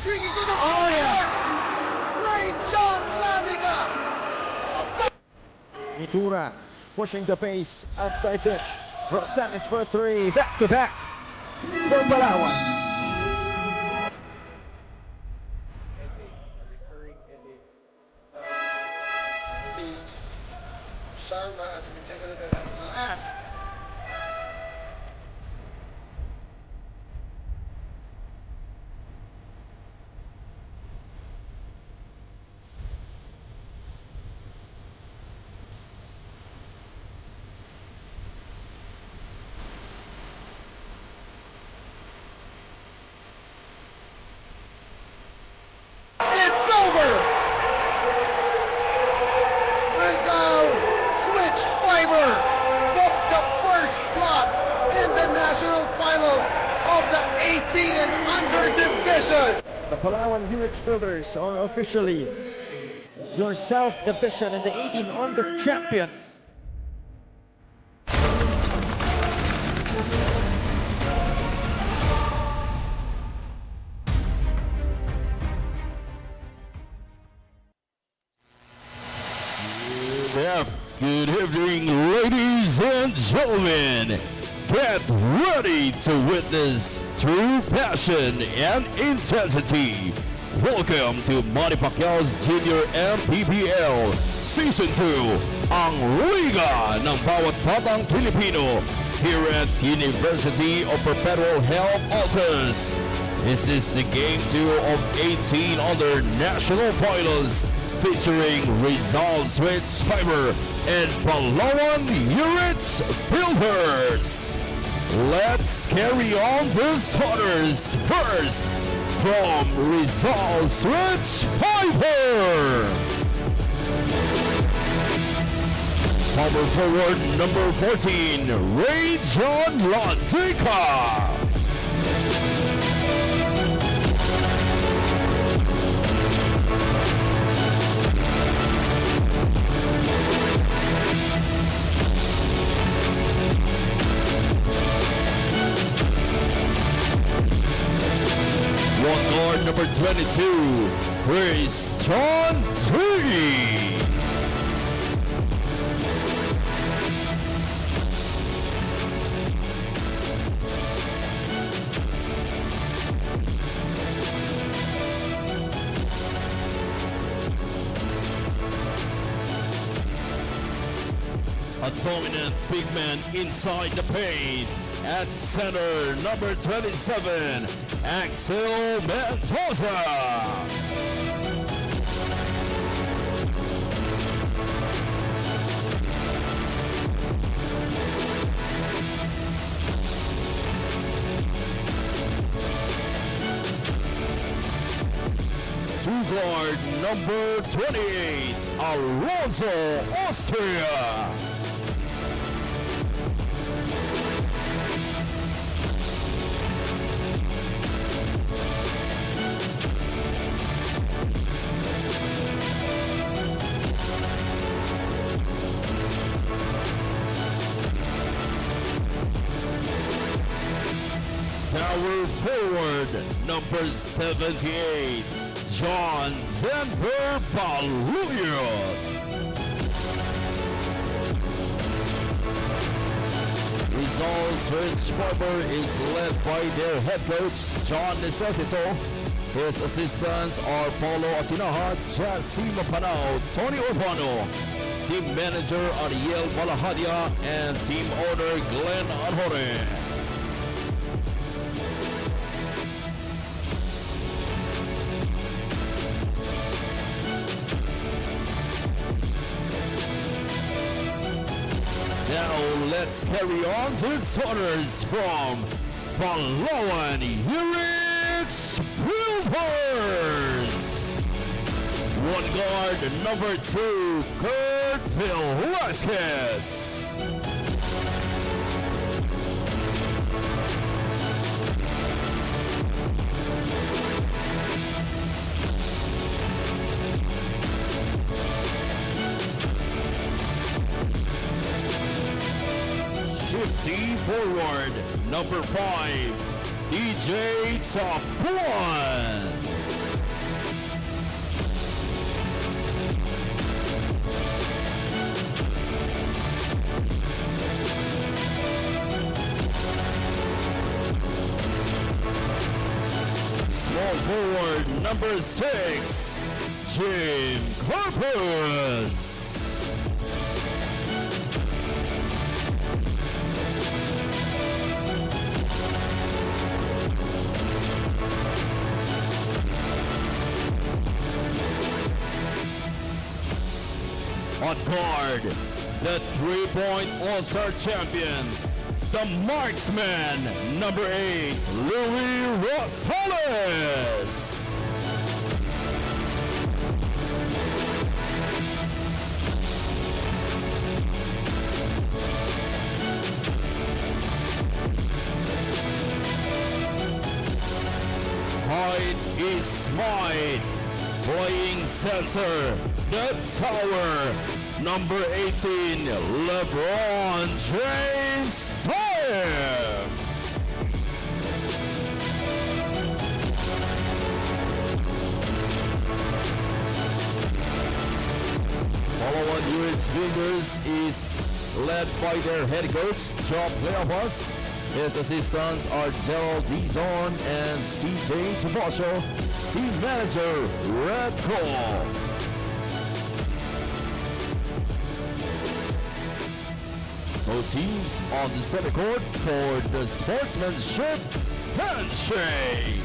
streaking to the Oh, yeah. Great John Laviga. Itura pushing the pace outside dish. Rosales for three, back to back for Palawan. Sharma, as we take a look at the last. It's over! Rizal switch fiber books the first slot in the national finals of the 18 and under division. The Palawan Yurich Fielders are officially your South Division and the 18 under champions. Good evening, ladies and gentlemen. Get ready to witness true passion and intensity. Welcome to Manny Pacquiao's Junior MPBL Season 2, ang Liga ng bawat batang Pilipino here at University of Perpetual Health Altus. This is the Game 2 of 18 under National Finals featuring Rizal Switch Fiber and Palawan Yurich Builders. Let's carry on the starters first from Rizal Switch Fiber. Power forward number 14, Ray John Lantica. Guard number 22, Chris John T. A dominant big man inside the paint. At center, number 27, Axel Mendoza. To guard number 28, Alonso Austria. Power forward, number 78, John Denver Baluyo. Rizal Switch Fiber is led by their head coach, John Necesito. His assistants are Paulo Atinaha, Jassima Panao, Tony Urbano, team manager Ariel Malahadia, and team owner Glenn Anjore. Now let's carry on to starters from Palawan Yurich Builders. One guard, number 2, Kurt Velasquez. Shifty forward, number 5, DJ Top 1. small forward number 6, Jim Corpus. On guard, the 3-point All-Star champion, the marksman, number 8, Louis Rosales. Height is might. Playing center, the tower, number 18, LeBron James time. Palawan Yurich Builders is led by their head coach, Joe Playabas. His assistants are Gerald Dizon and CJ Tomasio. Team manager, Red Call. Both teams on the center court for the sportsmanship handshake.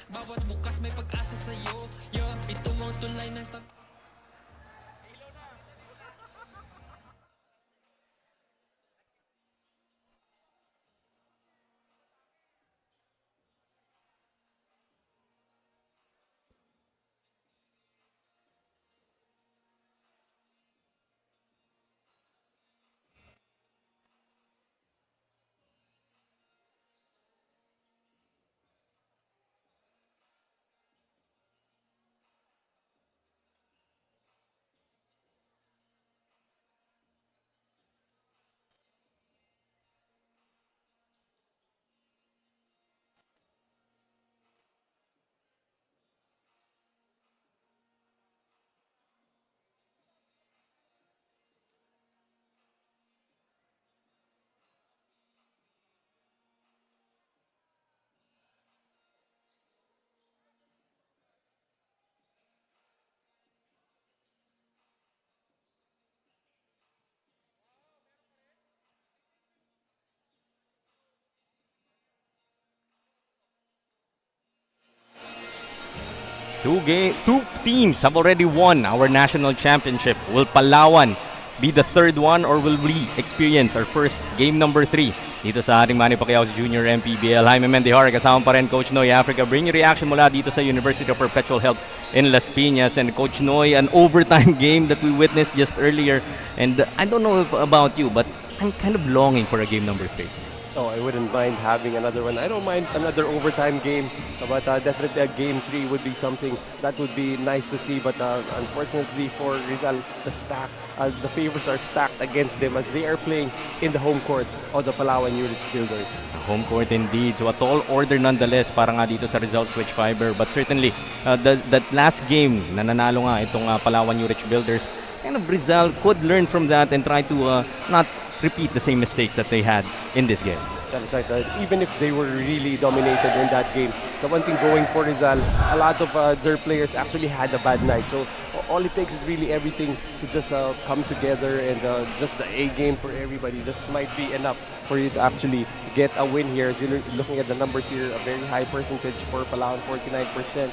Bawat bukas may pag-asa sa'yo. Ito ang tulay ng Two teams have already won our national championship. Will Palawan be the third one, or will we experience our first game number 3 dito sa ating Manny Pacquiao's Junior MPBL? Jaime Mendihar, kasama pa rin Coach Noy Africa. Bring your reaction mula dito sa University of Perpetual Health in Las Piñas. And Coach Noy, an overtime game that we witnessed just earlier. And I don't know about you, but I'm kind of longing for a game number 3. Oh, I wouldn't mind having another one. I don't mind another overtime game, but definitely a game 3 would be something that would be nice to see. But unfortunately for Rizal, the favors are stacked against them as they are playing in the home court of the Palawan Yurich Builders. Home court indeed. So a tall order nonetheless para nga dito sa Rizal Switch Fiber. But certainly, that last game na nanalo nga itong Palawan Yurich Builders, kind of Rizal could learn from that and try to not repeat the same mistakes that they had in this game. That is right. Even if they were really dominated in that game, the one thing going for Rizal, a lot of their players actually had a bad night. So all it takes is really everything to just come together, and just the A game for everybody just might be enough for you to actually get a win here. As you're looking at the numbers here, a very high percentage for Palawan, 49%.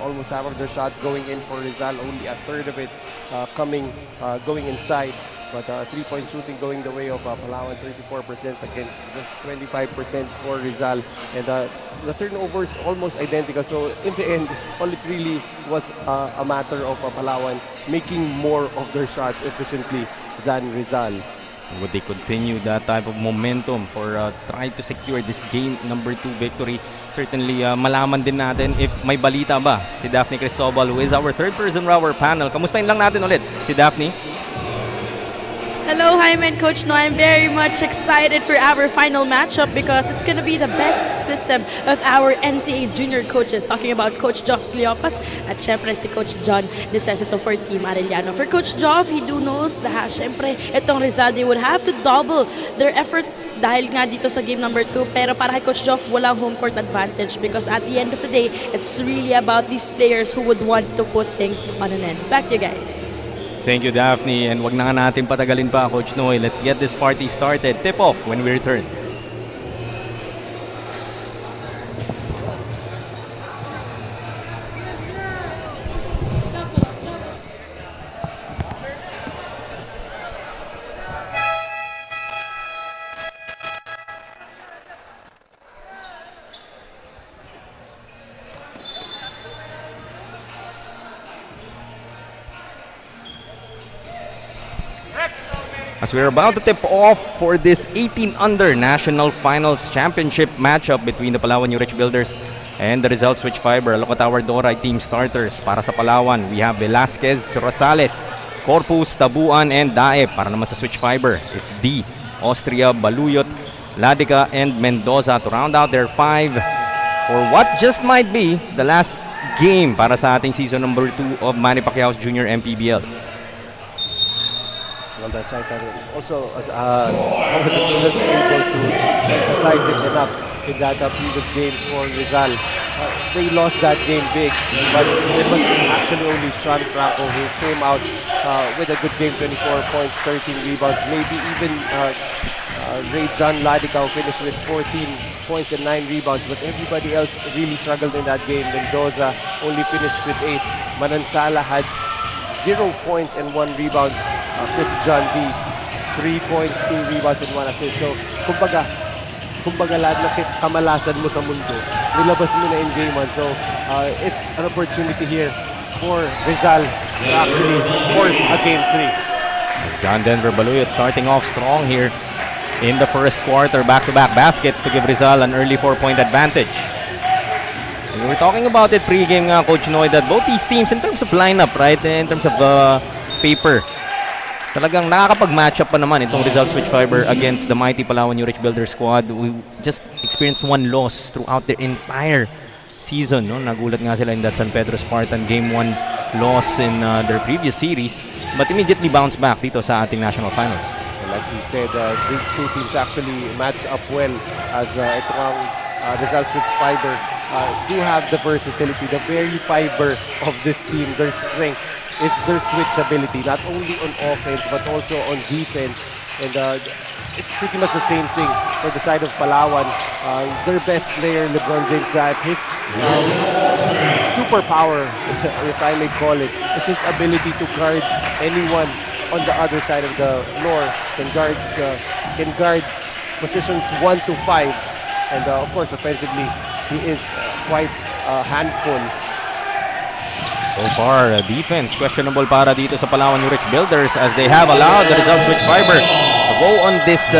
Almost half of their shots going in for Rizal, only a third of it going inside. But 3-point shooting going the way of Palawan, 34% against just 25% for Rizal. And the turnover is almost identical. So in the end, all it really was a matter of Palawan making more of their shots efficiently than Rizal. Would they continue that type of momentum for trying to secure this game number 2 victory? Certainly, malaman din natin if may balita ba si Daphne Cristobal, who is our third person of our panel. Kamustahin lang natin ulit si Daphne. Hello, Jaime and Coach No, I'm very much excited for our final matchup because it's going to be the best system of our NCAA junior coaches. Talking about Coach Joff Cleopas at syempre si Coach John Necesito for Team Arellano. For Coach Joff, he do knows na syempre itong Rizal, they would have to double their effort dahil nga dito sa game number 2. Pero para kay Coach Joff, walang home court advantage because at the end of the day, it's really about these players who would want to put things on an end. Back to you guys. Thank you, Daphne. And wag na nga natin patagalin pa, Coach Noy. Let's get this party started. Tip off when we return. As we're about to tip off for this 18 under National Finals Championship matchup between the Palawan Yurich Builders and the Rizal Switch Fiber. Look at our Doray team starters. Para sa Palawan, we have Velasquez, Rosales, Corpus, Tabuan, and Dae. Para naman sa Switch Fiber, it's D, Austria, Baluyot, Ladica, and Mendoza to round out their 5 for what just might be the last game para sa ating season number 2 of Manny Pacquiao's Junior MPBL. On that side, also, I wasn't just able to emphasize it enough in that previous game for Rizal. They lost that game big, but it was actually only Sean Franco who came out with a good game, 24 points, 13 rebounds, maybe even Ray John Ladica finished with 14 points and 9 rebounds, but everybody else really struggled in that game. Mendoza only finished with 8. Manansala had 0 points and 1 rebound. Chris John D, 3 points, 2 rebounds, and 1 assist. So, kumbaga lahat ng kamalasan mo sa mundo, nilabas mo na in game 1. So, it's an opportunity here for Rizal to actually force a game 3. John Denver Baluyot starting off strong here in the first quarter. Back-to-back baskets to give Rizal an early 4-point advantage. And we were talking about it pre-game nga, Coach Noy, that both these teams, in terms of lineup, right, in terms of paper, talagang nakakapag-matchup pa naman itong Rizal Switch Fiber against the mighty Palawan Yurich Builder squad. We just experienced 1 loss throughout their entire season. No? Nagulat nga sila in that San Pedro Spartan Game 1 loss in their previous series, but immediately bounced back dito sa ating national finals. Like he said, these two teams actually match up well as itong Rizal Switch Fiber do have the versatility, the very fiber of this team, their strength is their switch ability, not only on offense but also on defense. And it's pretty much the same thing for the side of Palawan. Their best player, LeBron James, that his superpower, if I may call it, is his ability to guard anyone on the other side of the floor. Can guard positions 1 to 5, and of course offensively he is quite a handful. So far, defense questionable para dito sa Palawan Yurich Builders as they have allowed the Rizal Switch Fiber to go on this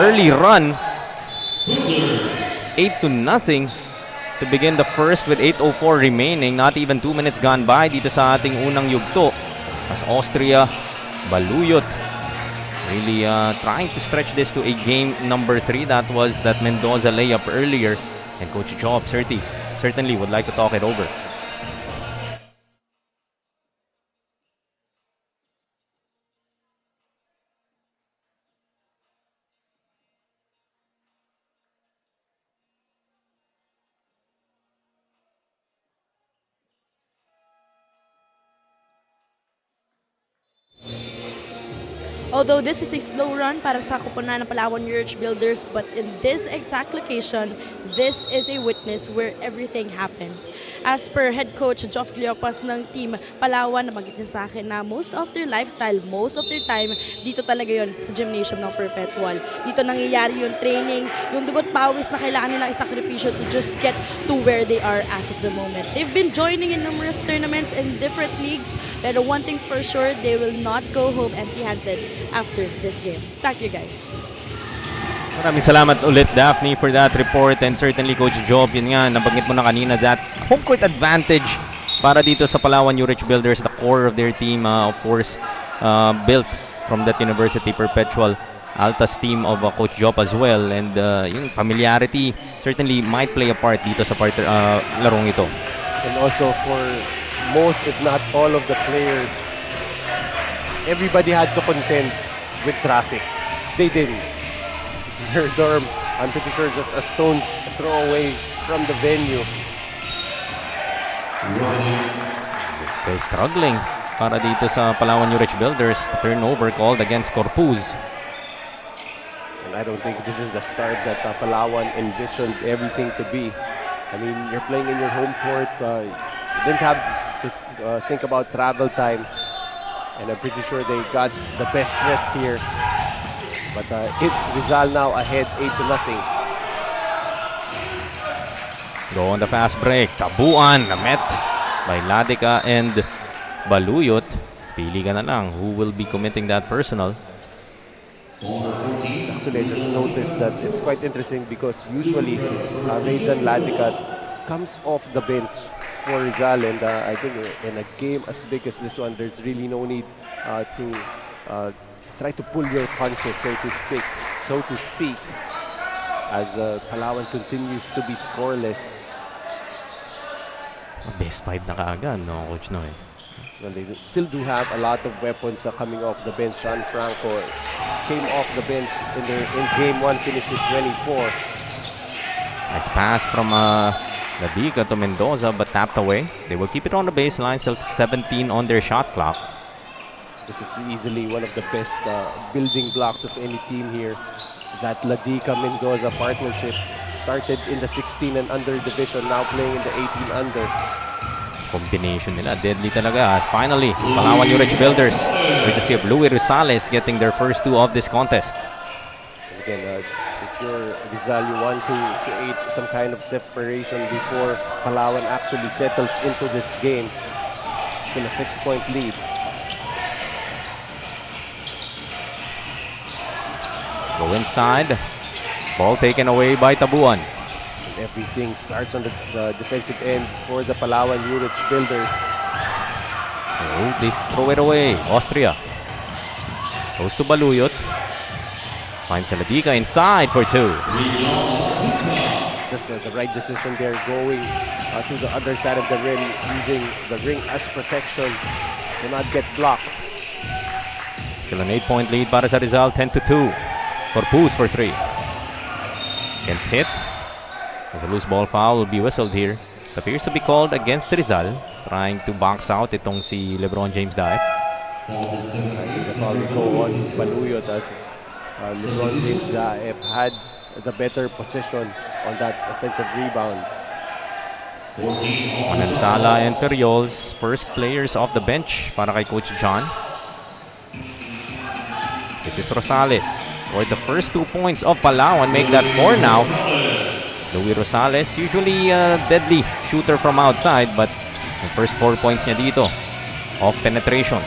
early run. 8-0 to begin the first with 8:04 remaining. Not even 2 minutes gone by dito sa ating unang yugto as Austria, Baluyot really trying to stretch this to a game number 3. That was that Mendoza layup earlier, and Coach Job certainly would like to talk it over. Although this is a slow run para sa koponan ng Palawan Yurich Builders, but in this exact location, this is a witness where everything happens. As per head coach Joff Cleopas ng team Palawan, nabanggit niya sa akin na most of their lifestyle, most of their time, dito talaga yon sa gymnasium ng Perpetual. Dito nangyayari yung training, yung dugot pawis na kailangan nilang isakripisyo to just get to where they are as of the moment. They've been joining in numerous tournaments in different leagues, pero one thing's for sure, they will not go home empty-handed after this game. Thank you guys. Maraming salamat ulit, Daphne, for that report, and certainly Coach Job, yun nga, nabanggit mo na kanina that home court advantage para dito sa Palawan Yurich Builders, the core of their team, of course, built from that university, Perpetual. Altas team of Coach Jop as well, and yung familiarity certainly might play a part dito sa larong ito. And also for most, if not all of the players, everybody had to contend with traffic. They didn't. Their dorm, I'm pretty sure, just a stone's throw away from the venue. It's still struggling para dito sa Palawan Yurich Builders. The turnover called against Corpus. And I don't think this is the start that Palawan envisioned everything to be. I mean, you're playing in your home court. You didn't have to think about travel time. And I'm pretty sure they got the best rest here. But it's Rizal now ahead 8-0. Go on the fast break. Tabuan na met by Ladika and Baluyot. Pili ka na lang who will be committing that personal. Actually, I just noticed that it's quite interesting because usually Rajan Ladika comes off the bench for Rizal, and I think in a game as big as this one, there's really no need to try to pull your punches, so to speak, as Palawan continues to be scoreless. Best 5 na kaagad, no, Coach Noy? Well, they still do have a lot of weapons coming off the bench. Sean Franco came off the bench in game 1, finished with 24. Nice pass from Ladika to Mendoza, but tapped away. They will keep it on the baseline, still 17 on their shot clock. This is easily one of the best building blocks of any team here. That Ladika-Mendoza partnership started in the 16 and under division, now playing in the 18 under. Combination nila, deadly talaga. As finally, Palawan Yurich Builders, courtesy of Louis Rosales, getting their first 2 of this contest. And again, if you're Rizal, you want to create some kind of separation before Palawan actually settles into this game. Still a 6-point lead. Go inside. Ball taken away by Tabuan. And everything starts on the defensive end for the Palawan Yurich Builders. Oh, they throw it away. Austria. Goes to Baluyot. Finds Ladika inside for 2. Just the right decision there, going to the other side of the rim, using the ring as protection to not get blocked. Still an 8-point lead para sa Rizal, 10-2. Corpus for 3. Can't hit. As a loose ball foul will be whistled here. It appears to be called against Rizal. Trying to box out itong si LeBron James Daep. I think the foul will go on Baluyot, as LeBron James Daep had the better position on that offensive rebound. Manansala and Ferriols, first players off the bench para kay Coach John. This is Rosales. Scored the first 2 points of Palawan, make that 4 now. Louis Rosales, usually a deadly shooter from outside, but the first 4 points niya dito, off penetrations.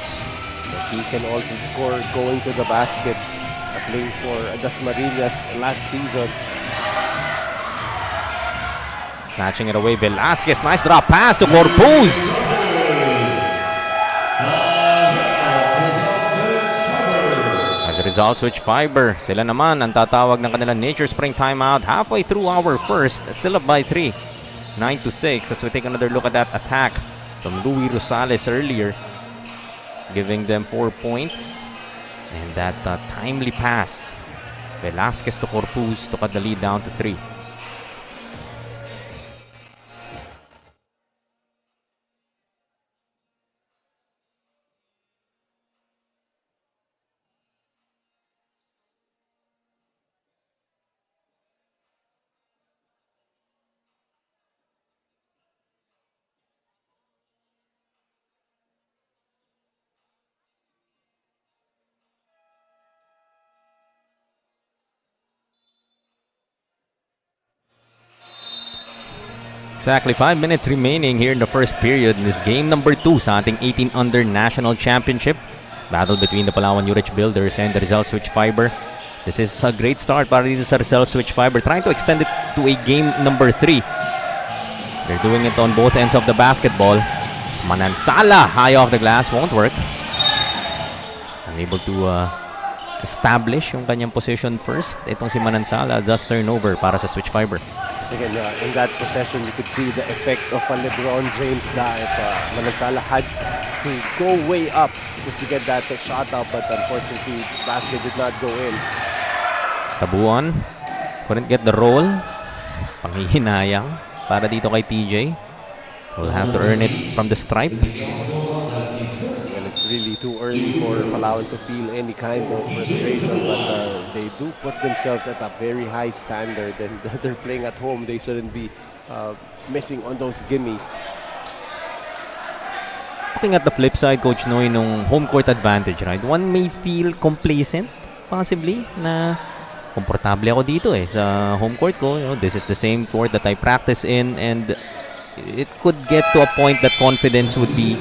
But he can also score going to the basket, playing for Dasmariñas last season. Snatching it away, Velasquez, nice drop pass to Corpus. Rizal switch fiber. Sila naman ang tatawag ng kanilang Nature Spring timeout halfway through our first. Still up by 3. 9-6 as we take another look at that attack from Louis Rosales earlier. Giving them 4 points. And that timely pass. Velasquez to Corpus to cut the lead down to 3. Exactly 5 minutes remaining here in the first period in this game number 2 sa ating 18 under national championship. Battle between the Palawan Yurich Builders and the Rizal Switch Fiber. This is a great start para dito sa Rizal Switch Fiber, trying to extend it to a game number 3. They're doing it on both ends of the basketball. It's Manansala high off the glass, won't work. able to establish yung kanyang position first. Itong si Manansala does turnover para sa Switch Fiber. Again, in that possession, you could see the effect of LeBron James that Manansala had to go way up just to get that shot out, but unfortunately, basket did not go in. Tabuan. Couldn't get the roll. Panghihinayang para dito kay TJ. Will have to earn it from the stripe. And it's really too early for Palawan to feel any kind of frustration, but they do put themselves at a very high standard, and they're playing at home. They shouldn't be missing on those gimmies. Looking at the flip side, Coach Noy, nung home court advantage, right? One may feel complacent, possibly, na komportable ako dito sa home court ko. You know, this is the same court that I practice in, and it could get to a point that confidence would be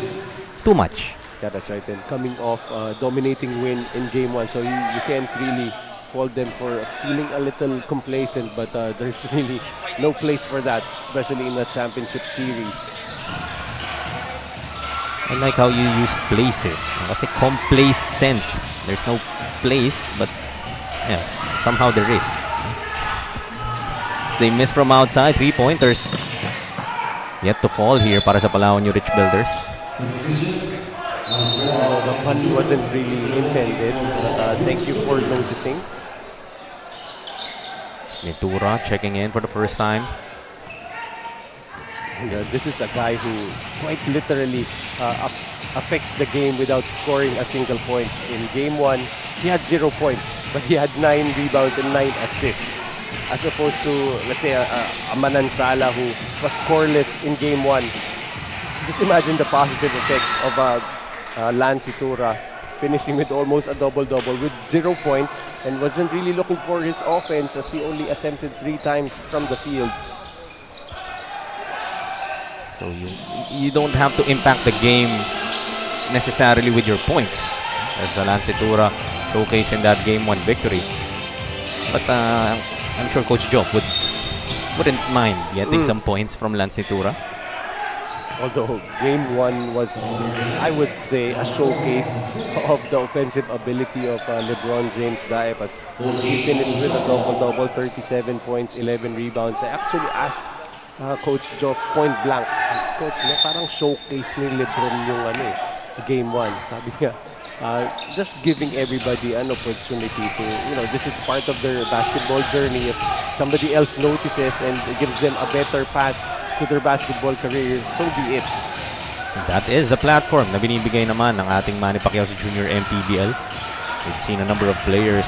too much. Yeah, that's right. And coming off dominating win in Game 1, so you can't really fault them for feeling a little complacent, but there's really no place for that, especially in a championship series. I like how you used place kasi complacent. There's no place, but yeah, somehow there is. They missed from outside, 3-pointers. Yet to fall here para sa Palawan Yurich Builders. The pun wasn't really intended, but thank you for noticing. Nitura checking in for the first time. And, this is a guy who quite literally affects the game without scoring a single point. In Game 1, he had 0 points, but he had 9 rebounds and 9 assists. As opposed to, let's say, a Manansala who was scoreless in Game 1. Just imagine the positive effect of Lance Itura finishing with almost a double-double with 0 points and wasn't really looking for his offense as he only attempted 3 times from the field. So you don't have to impact the game necessarily with your points, as Lance Itura showcased in that Game 1 victory. But I'm sure Coach Joe wouldn't mind getting some points from Lance Itura. Although Game 1 was, I would say, a showcase of the offensive ability of LeBron James Daep, as he finished with a double-double, 37 points, 11 rebounds. I actually asked Coach Joe point blank, Coach, parang showcase ni LeBron yung Game 1. Sabi niya, just giving everybody an opportunity to, this is part of their basketball journey. If somebody else notices and gives them a better path to their basketball career, so be it. That is the platform na binibigay naman ng ating Manny Pacquiao sa Junior MPBL. We've seen a number of players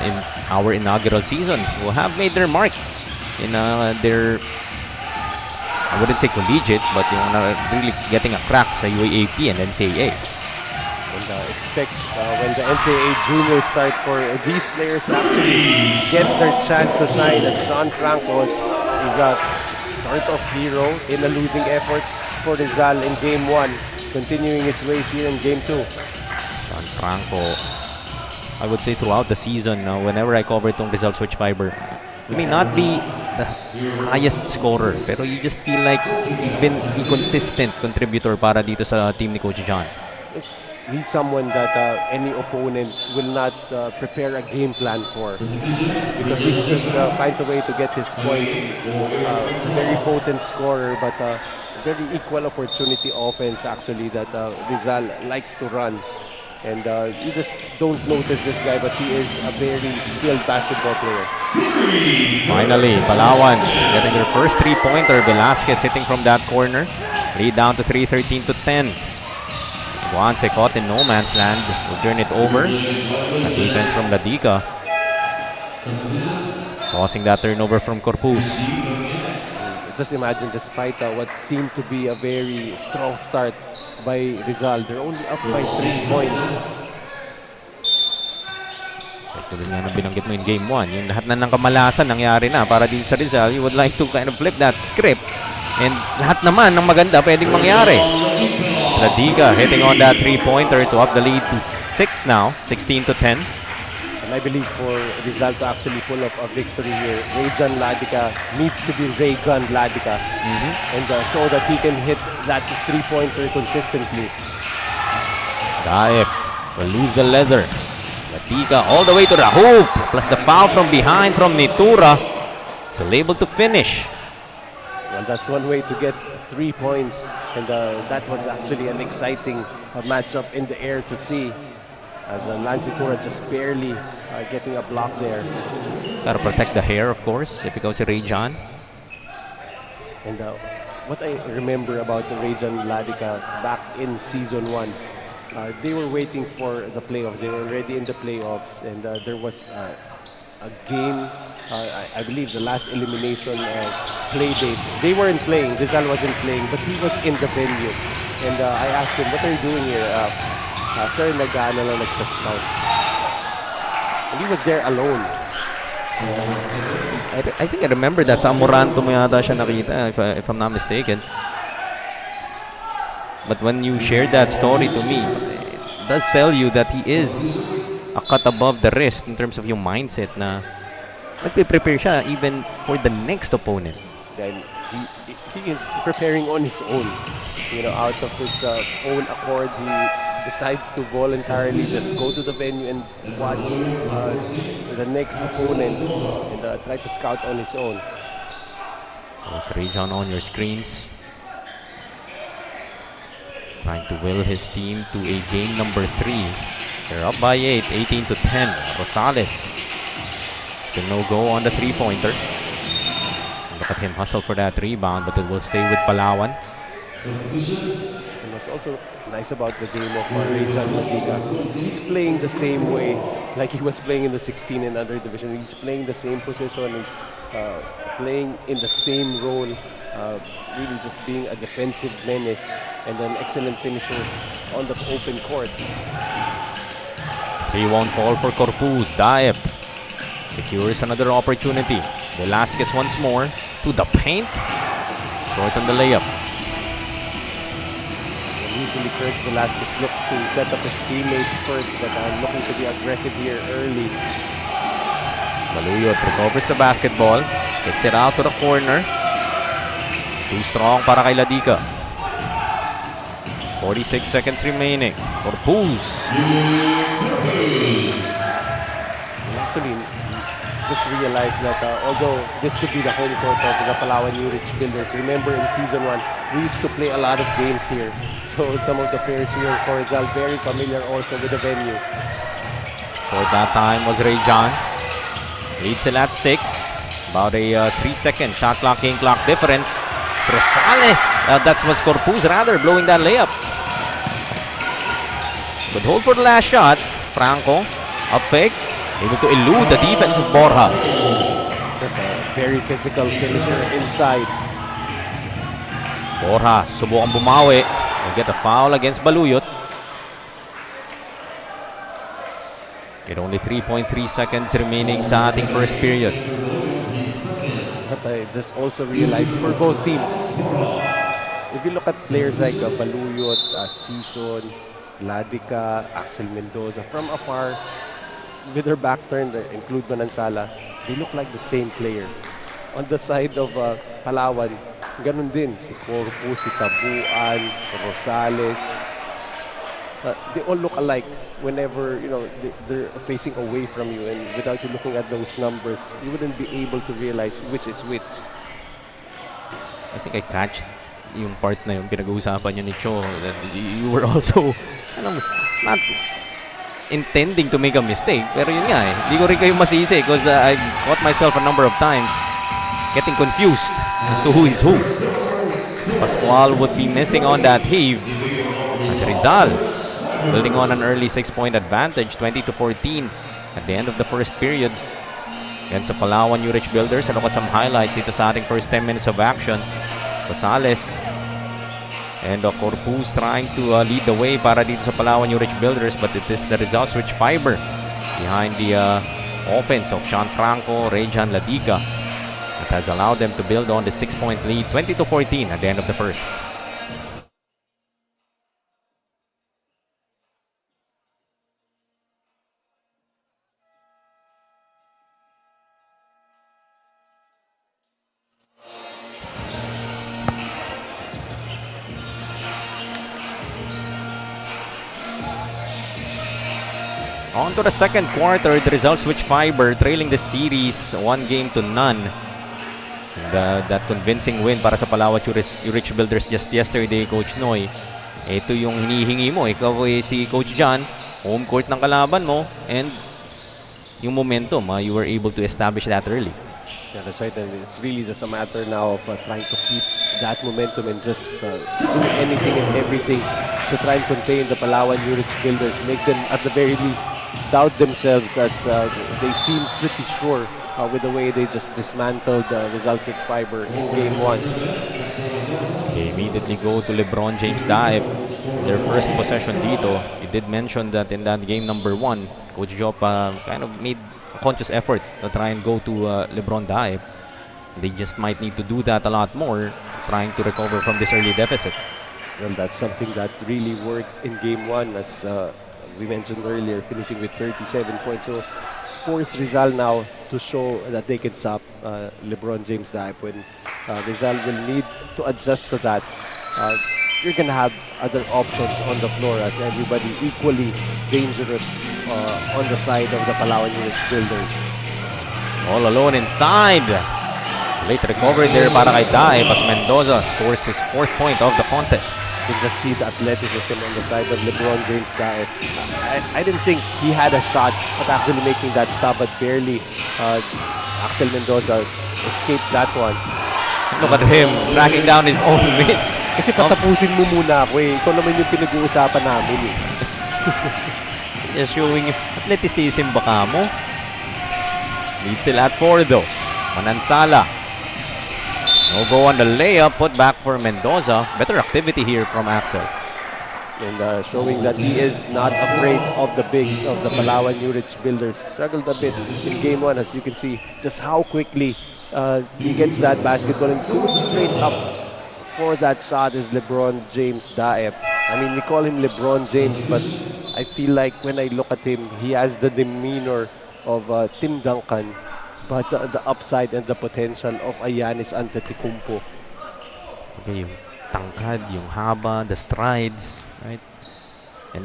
in our inaugural season who have made their mark in their, I wouldn't say collegiate, but really getting a crack sa UAAP and NCAA. And expect when the NCAA juniors start for these players to actually get their chance to shine, as Sean Franco is a sort of hero in a losing effort for Rizal in Game 1, continuing his ways here in Game 2. Sean Franco, I would say throughout the season, whenever I cover itong Rizal Switch Fiber, he may not be the highest scorer, pero you just feel like he's been a consistent contributor para dito sa team ni Coach John. He's someone that any opponent will not prepare a game plan for, because he just finds a way to get his points. He's a very potent scorer, but very equal opportunity offense actually that Rizal likes to run. And you just don't notice this guy, but he is a very skilled basketball player. Finally, Palawan getting their first 3-pointer. Velasquez hitting from that corner. Lead down to 3, 13-10. Guanse caught in no man's land. Will turn it over. A defense from Ladica, causing that turnover from Corpus. Just imagine, despite what seemed to be a very strong start by Rizal, they're only up by 3 points. Tulad nga na binanggit mo in Game 1, yung lahat na ng kamalasan nangyari na para din sa Rizal. You would like to kind of flip that script, and lahat naman ng maganda pwedeng mangyari. Ladica hitting on that 3-pointer to up the lead to 6 now, 16-10. And I believe for Rizal to actually pull off a victory here, Rayjan Ladica needs to be Raygun Ladica and show that he can hit that 3-pointer consistently. Daep will lose the leather. Latika all the way to the hoop, plus the foul from behind from Nitura. Still able to finish. Well, that's one way to get 3 points, and that was actually an exciting matchup in the air to see, as Lance Nitura just barely getting a block there. Gotta protect the hair, of course, if it goes to Rizal. And what I remember about the Rizal Ladica back in season 1, they were waiting for the playoffs. They were already in the playoffs, and there was a game, I believe the last elimination play date. They weren't playing, Rizal wasn't playing, but he was in the venue. And I asked him, what are you doing here? Sir, nag-ano lang, nagsa-scout. And he was there alone. I think I remember that. Sa Amoranto mo yata siya nakita, if I'm not mistaken. But when you shared that story to me, it does tell you that he is a cut above the rest in terms of yung mindset na nagpe-prepare siya even for the next opponent. Then he is preparing on his own. You know, out of his own accord, he decides to voluntarily just go to the venue and watch the next opponent and try to scout on his own. There's Rizal on your screens. Trying to will his team to a game number 3. They're up by 8, 18 to 10. Rosales. So no go on the 3-pointer. Look at him hustle for that rebound, but it will stay with Palawan. And what's also nice about the game of Rizal Ladica, he's playing the same way like he was playing in the 16 and other division. He's playing the same position. He's playing in the same role, really just being a defensive menace and an excellent finisher on the open court. 3 won't fall for Corpus. Daep secures another opportunity. Velasquez once more to the paint. Short on the layup. Usually Chris Velasquez looks to set up his teammates first, but I'm looking to be aggressive here early. Baluyot recovers the basketball. Gets it out to the corner. Too strong para kay Ladica. 46 seconds remaining. Corpus. Actually, just realized that although this could be the home court of the Palawan Yurich Builders, remember in season 1, we used to play a lot of games here. So some of the players here for Rizal very familiar also with the venue. Short that time was Rizal. Leads it at 6. About a 3-second shot clock, game clock difference. It's Rosales. That was Corpus rather blowing that layup. Good hold for the last shot. Franco up fake. Able to elude the defense of Borja. Just a very physical finisher inside. Borja subukan bumawi. Will get a foul against Baluyot. With only 3.3 seconds remaining sa ating first period. But I just also realized for both teams, if you look at players like Baluyot, Sison, Ladica, Axel Mendoza, from afar, with their back turned, include Manansala, they look like the same player. On the side of Palawan, ganun din. Si Corpus, si Tabuan, Rosales. They all look alike whenever, you know, they're facing away from you, and without you looking at those numbers, you wouldn't be able to realize which is which. I think I catched yung part na yung pinag-uusapan niyo ni Cho, that you were also not intending to make a mistake, pero yun nga eh, hindi ko rin kayo masisi because I caught myself a number of times getting confused as to who is who. Pascual would be missing on that heave as Rizal building on an early 6-point advantage, 20 to 14 at the end of the first period against the Palawan Yurich Builders. And look at some highlights dito sa ating first 10 minutes of action. Rosales and Corpus trying to lead the way para dito sa Palawan Yurich Builders, but it is the Rizal switch fiber behind the offense of Sean Franco, Rejan Ladica that has allowed them to build on the 6-point lead, 20 to 14 at the end of the first. On to the second quarter, the Rizal switch fiber, trailing the series 1-0. That convincing win para sa Palawan Yurich Builders just yesterday, Coach Noy. Ito yung hinihingi mo. Ikaw si Coach John, home court ng kalaban mo, and yung momentum, you were able to establish that early. Yeah, that's right. And it's really just a matter now of trying to keep that momentum and just do anything and everything to try and contain the Palawan Yurich Builders. Make them, at the very least, doubt themselves, as they seem pretty sure with the way they just dismantled Rizal switch fiber in Game 1. They immediately go to LeBron James Daep. Their first possession dito. You did mention that in that game number 1, Coach Jop kind of made a conscious effort to try and go to LeBron Daep. They just might need to do that a lot more, trying to recover from this early deficit. Well, that's something that really worked in Game 1, as we mentioned earlier, finishing with 37 points. So force Rizal now to show that they can stop LeBron James Daep. When Rizal will need to adjust to that, you're going to have other options on the floor, as everybody equally dangerous on the side of the Palawan Yurich Builders. All alone inside. Late recovery there para kay Daep as Mendoza scores his 4th point of the contest. You can just see the athleticism on the side of LeBron James Daep. I didn't think he had a shot at actually making that stop, but barely Axel Mendoza escaped that one. Look at him tracking down his own miss. Kasi patapusin mo muna ako eh. Ikaw naman yung pinag-uusapan namin eh. Just showing athleticism baka mo. Lead sila at 4 though. Manansala. No go on the layup. Put back for Mendoza. Better activity here from Axel. And showing that he is not afraid of the bigs of the Palawan Yurich Builders. Struggled a bit in Game 1, as you can see just how quickly he gets that basketball and goes straight up for that shot is LeBron James Daep. I mean, we call him LeBron James, but I feel like when I look at him, he has the demeanor of Tim Duncan, but the upside and the potential of Giannis Antetokounmpo. Okay, yung tangkad, yung haba, the strides, right? And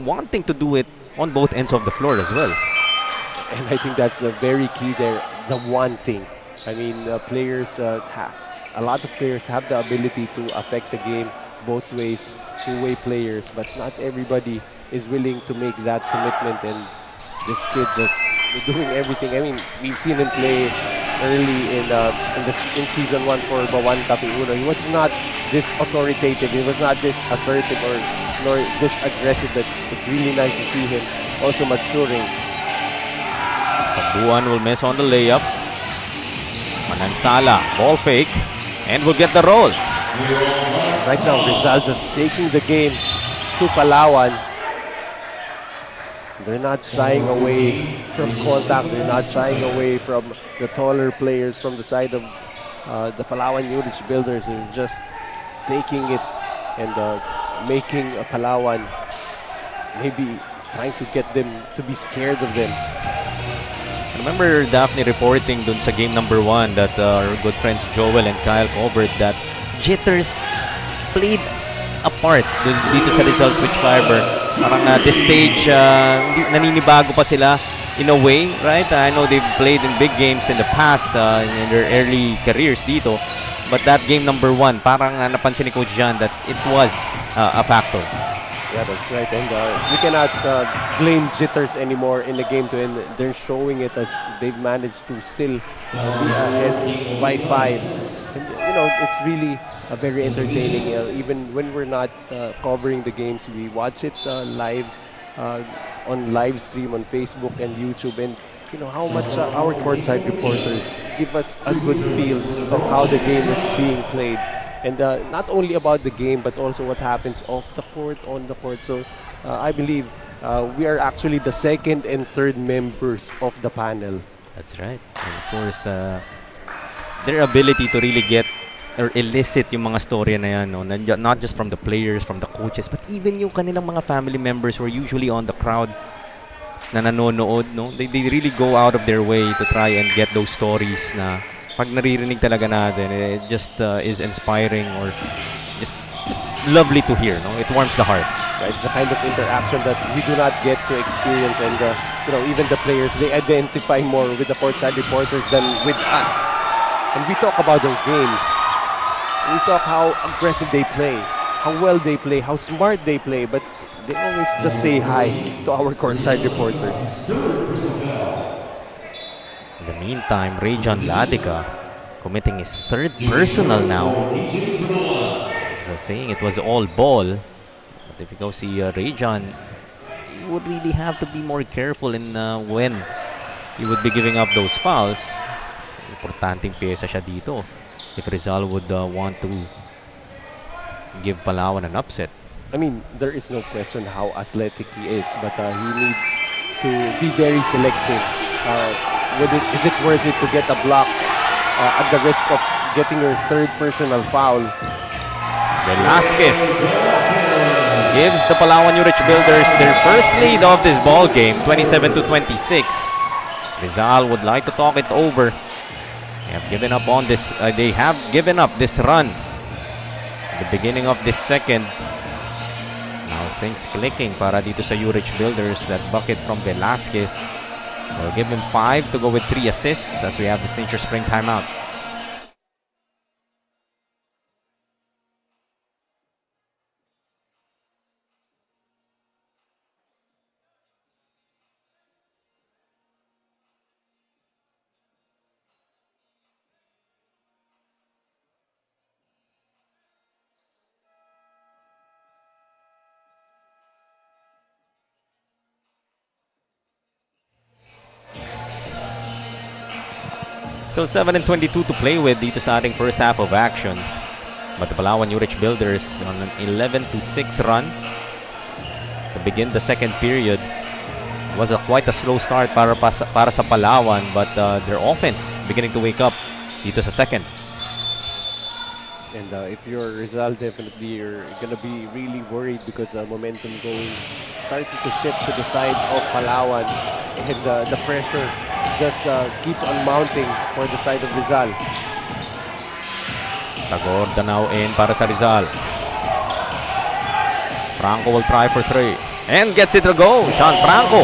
wanting to do it on both ends of the floor as well. And I think that's very key there, the wanting. I mean, players, a lot of players have the ability to affect the game both ways, two-way players, but not everybody is willing to make that commitment, and this kid just doing everything. I mean, we've seen him play early in season 1 for Bawan Kapiuno. He was not this authoritative, he was not this assertive nor this aggressive, but it's really nice to see him also maturing. Tabuan will miss on the layup. Manansala, ball fake, and will get the roll. Right now, Rizal just taking the game to Palawan. They're not shying away from contact. They're not shying away from the taller players from the side of the Palawan Yurich Builders. They're just taking it and making Palawan maybe trying to get them to be scared of them. I remember Daphne reporting dun sa game number 1 that our good friends Joel and Kyle covered that jitters played a part dito sa Rizal switch fiber. Parang this stage, naninibago pa sila in a way, right? I know they've played in big games in the past in their early careers dito. But that game number 1, parang napansin ni Coach John that it was a factor. Yeah, that's right. And we cannot blame jitters anymore in the game 2. And they're showing it as they've managed to still be ahead by 5. And, you know, it's really very entertaining. Even when we're not covering the games, we watch it live on live stream on Facebook and YouTube. And, you know, how much our courtside reporters give us a good feel of how the game is being played. And not only about the game, but also what happens off the court, on the court. So I believe we are actually the second and third members of the panel. That's right. And of course, their ability to really get or elicit yung mga storya na yan, no? Not just from the players, from the coaches, but even yung kanilang mga family members who are usually on the crowd na nanonood, no? They really go out of their way to try and get those stories na pag naririnig talaga natin, it just is inspiring or just lovely to hear, no? It warms the heart. It's the kind of interaction that we do not get to experience, and you know, even the players, they identify more with the courtside reporters than with us. And we talk about their game. We talk how aggressive they play, how well they play, how smart they play, but they always just say hi to our courtside reporters. In the meantime, Rajon Ladica committing his third personal now. As saying it was all ball. But if you go see Rajon, you would really have to be more careful in when he would be giving up those fouls. So, importanteng pyesa siya dito if Rizal would want to give Palawan an upset. I mean, there is no question how athletic he is, but he needs to be very selective. Is it worth it to get a block at the risk of getting your third personal foul? Velasquez gives the Palawan Yurich Builders their first lead of this ball game, 27-26. Rizal would like to talk it over. They have given up on this. They have given up this run at the beginning of this second. Now things clicking para dito sa Yurich Builders. That bucket from Velasquez will give him 5 to go with 3 assists as we have this Nature Spring timeout. Still 7:22 to play with dito sa ating first half of action. But the Palawan Yurich Builders on an 11-6 run to begin the second period. It was quite a slow start para sa Palawan, but their offense beginning to wake up dito sa second. And if you're Rizal, definitely you're gonna be really worried because momentum starting to shift to the side of Palawan, and the pressure just keeps on mounting for the side of Rizal. Tagorda now in para sa Rizal. Franco will try for 3 and gets it to go. Sean Franco.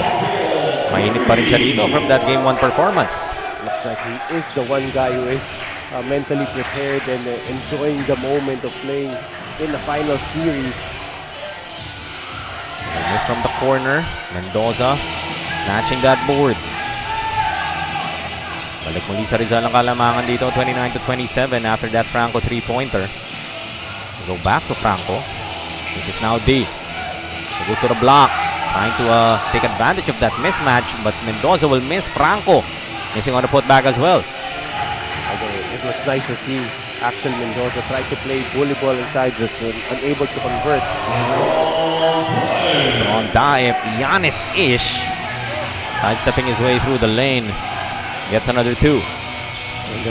Mainit pa rin siya dito from that game 1 performance. Looks like he is the one guy who is mentally prepared and enjoying the moment of playing in the final series. Miss from the corner. Mendoza snatching that board. Balik muli sa Rizal ang kalamangan dito, 29-27 after that Franco 3-pointer. Go back to Franco. This is now D. Go to the block. Trying to take advantage of that mismatch, but Mendoza will miss. Franco missing on the putback as well. It was nice to see Axel Mendoza try to play bully ball inside, just unable to convert. On Daep, Giannis-ish sidestepping his way through the lane. Gets another 2. And,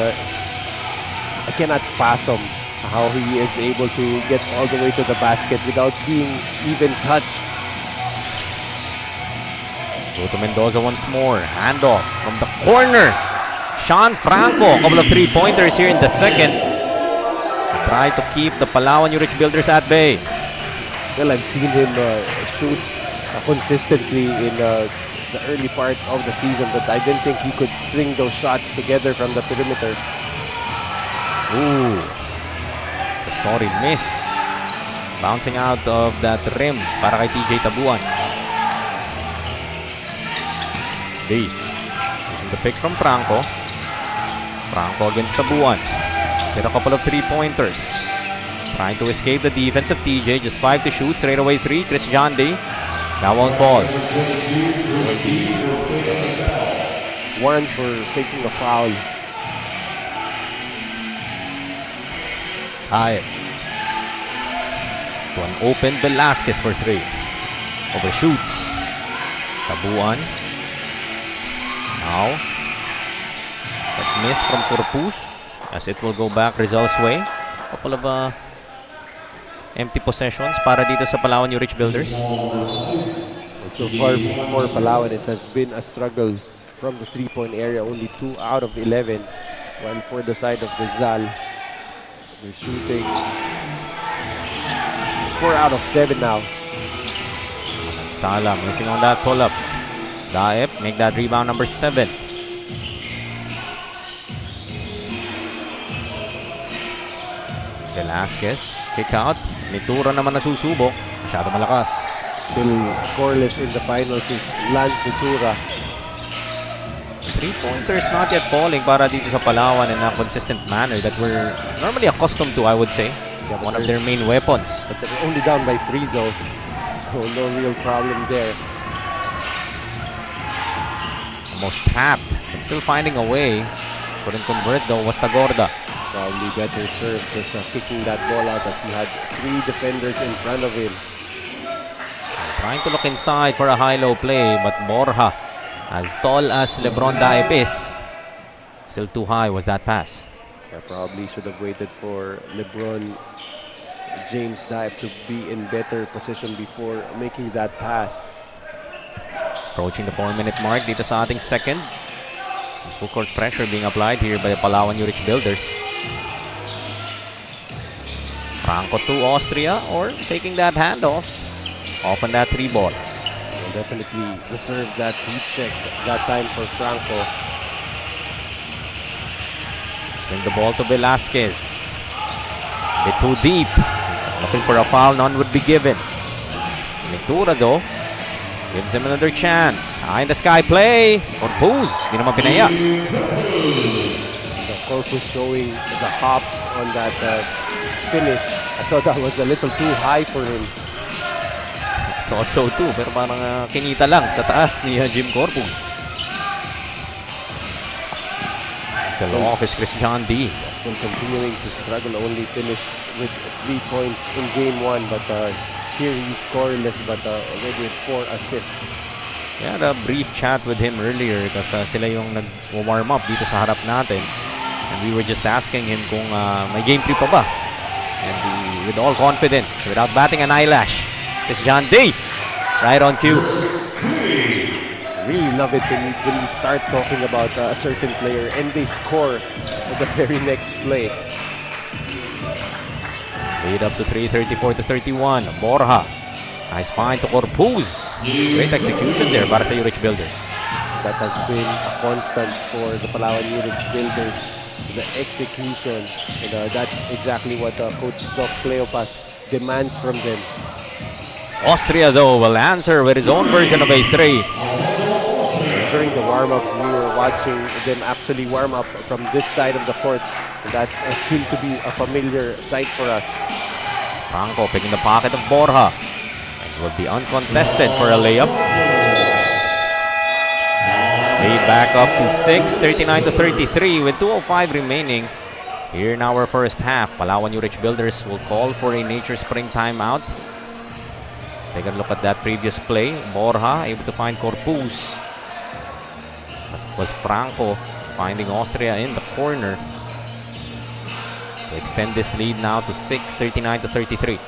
I cannot fathom how he is able to get all the way to the basket without being even touched. Go to Mendoza once more. Handoff from the corner. Sean Franco, a couple of 3-pointers here in the second. Try to keep the Palawan Yurich Builders at bay. Well, I've seen him shoot consistently in the early part of the season, but I didn't think he could string those shots together from the perimeter. Ooh, it's a sorry miss. Bouncing out of that rim para kay TJ Tabuan. D. Using the pick from Franco. Franco against Tabuan. Hit a couple of 3-pointers. Trying to escape the defense of TJ. Just 5 to shoot. Straight away 3. Christian D. That won't fall. Warrant for taking a foul. Taib. To an open Velasquez for 3. Overshoots. Tabuan. Now. That miss from Corpus. As it will go back Rizal's way. Couple of empty possessions para dito sa Palawan Yurich Builders. So far for Palawan, it has been a struggle from the 3-point area. Only 2 out of 11. While for the side of Rizal, they're shooting 4 out of 7 now. Sala missing on that pull-up. Daep make that rebound number 7. Velasquez, kick out. Nitura naman nasusubok. Masyado malakas. Still scoreless in the finals is Lance Nitura. 3-pointers not yet falling para dito sa Palawan in a consistent manner that we're normally accustomed to, I would say. Yeah, One of their main weapons. But they're only down by 3 though. So no real problem there. Almost tapped, but still finding a way. Couldn't convert though, was Tagorda. Probably better served just kicking that ball out as he had 3 defenders in front of him. Trying to look inside for a high-low play, but Borja, as tall as Lebron Daep is, still too high was that pass. Yeah, probably should have waited for LeBron James Daep to be in better position before making that pass. Approaching the 4-minute mark dito sa ating second. Full court pressure being applied here by the Palawan Yurich Builders. Franco to Austria, or taking that handoff. Off on that 3 ball. Will definitely deserve that heat check that time for Franco. Swing the ball to Velasquez. A bit too deep. Looking for a foul, none would be given. Nitura though gives them another chance. High in the sky play. Corpus, di naman pinaya. The Corpus showing the hops on that finish. I thought that was a little too high for him. Thought so too, pero parang kinita lang sa taas ni Jim Corpus. Still off is Christian D. Still continuing to struggle, only finished with 3 points in game 1, but here he's scoreless, but already with 4 assists. We had a brief chat with him earlier kasi sila yung nag-warm up dito sa harap natin. And we were just asking him kung may game 3 pa ba. And with all confidence, without batting an eyelash, it's John D. Right on cue. Really love it when we start talking about a certain player and they score at the very next play. Lead up to 3, 34-31. Borja. Nice find to Corpus. Great execution there para sa Yurich Builders. That has been a constant for the Palawan Yurich Builders. The execution. And that's exactly what Coach Jock Cleopas demands from them. Austria, though, will answer with his own version of a 3. During the warm-ups, we were watching them actually warm up from this side of the court. And that seemed to be a familiar sight for us. Franco picking the pocket of Borja. And will be uncontested for a layup. Lead back up to 6, 39-33 with 2:05 remaining. Here in our first half, Palawan Yurich Builders will call for a Nature Spring timeout. Take a look at that previous play. Borja able to find Corpus. That was Franco finding Austria in the corner to extend this lead now to 6, 39-33.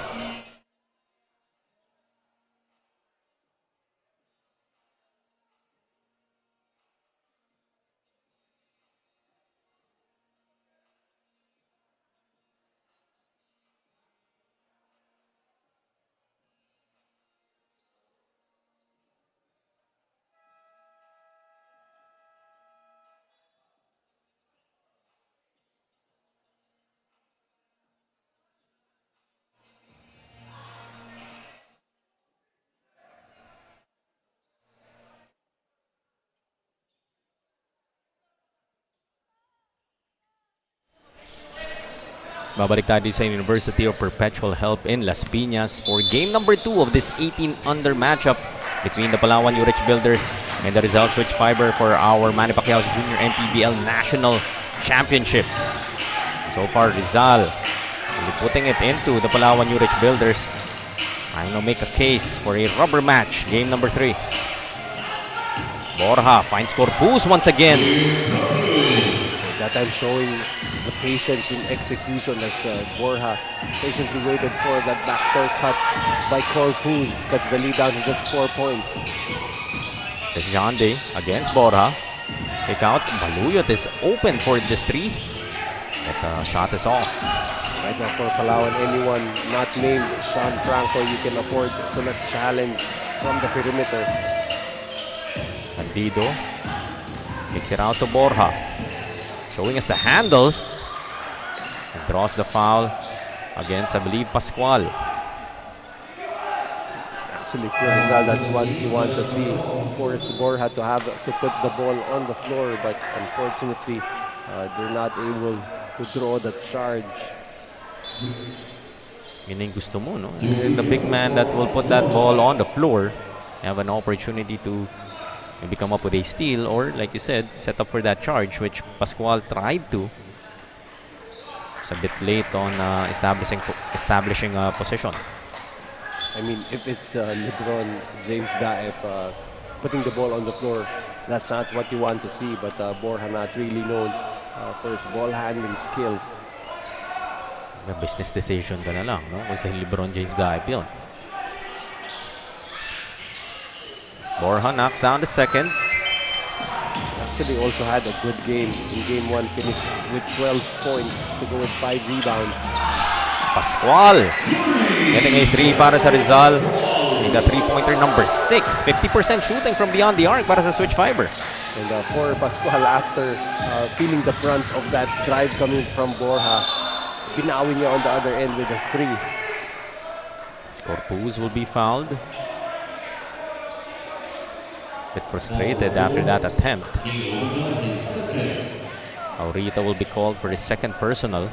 Babalik tayo sa University of Perpetual Help in Las Piñas for game number 2 of this 18-under matchup between the Palawan Yurich Builders and the Rizal Switch Fiber for our Manny Pacquiao's Junior MPBL National Championship. So far, Rizal will be putting it into the Palawan Yurich Builders. Trying to make a case for a rubber match, game number 3. Borja finds Corpus once again. That time showing the patience in execution as Borja patiently waited for that backdoor cut by Corpus. Cuts the lead down to just 4 points. This is John Day against Borja. Kick out. Baluyot is open for this 3. But shot is off. Right now for Palawan, anyone not named Sean Franco, you can afford to not challenge from the perimeter. Candido kicks it out to Borja, showing us the handles, and draws the foul against, I believe, Pascual. Actually, for Rizal, that's what you want to see. Force Borja to put the ball on the floor, but unfortunately, they're not able to draw the charge. Yun yung gusto mo, no? The big man that will put that ball on the floor, have an opportunity to maybe come up with a steal, or like you said, set up for that charge, which Pascual tried to. It's a bit late on establishing position. I mean, if it's LeBron James Daep putting the ball on the floor, that's not what you want to see. But Borja not really known for his ball handling skills. Business decision ka na lang, no? Kung sa LeBron James Daep yun. Borja knocks down the second. Actually also had a good game. In game 1, finished with 12 points to go with 5 rebounds. Pascual getting a 3 para sa Rizal. In the 3-pointer number 6. 50% shooting from beyond the arc para sa Switch Fiber. And for Pascual, after feeling the brunt of that drive coming from Borja, binawi niya on the other end with a 3. Corpuz will be fouled. Bit frustrated after that attempt. Aurita will be called for his second personal.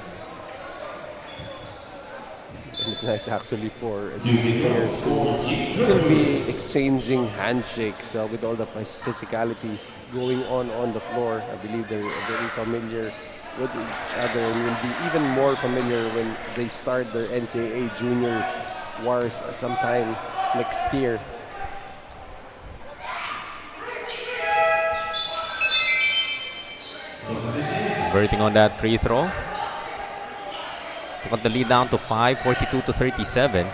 And it's nice actually for these players to still be exchanging handshakes with all the physicality going on the floor. I believe they're very familiar with each other and will be even more familiar when they start their NCAA juniors wars sometime next year. Converting on that free throw. Got the lead down to 5, 42-37.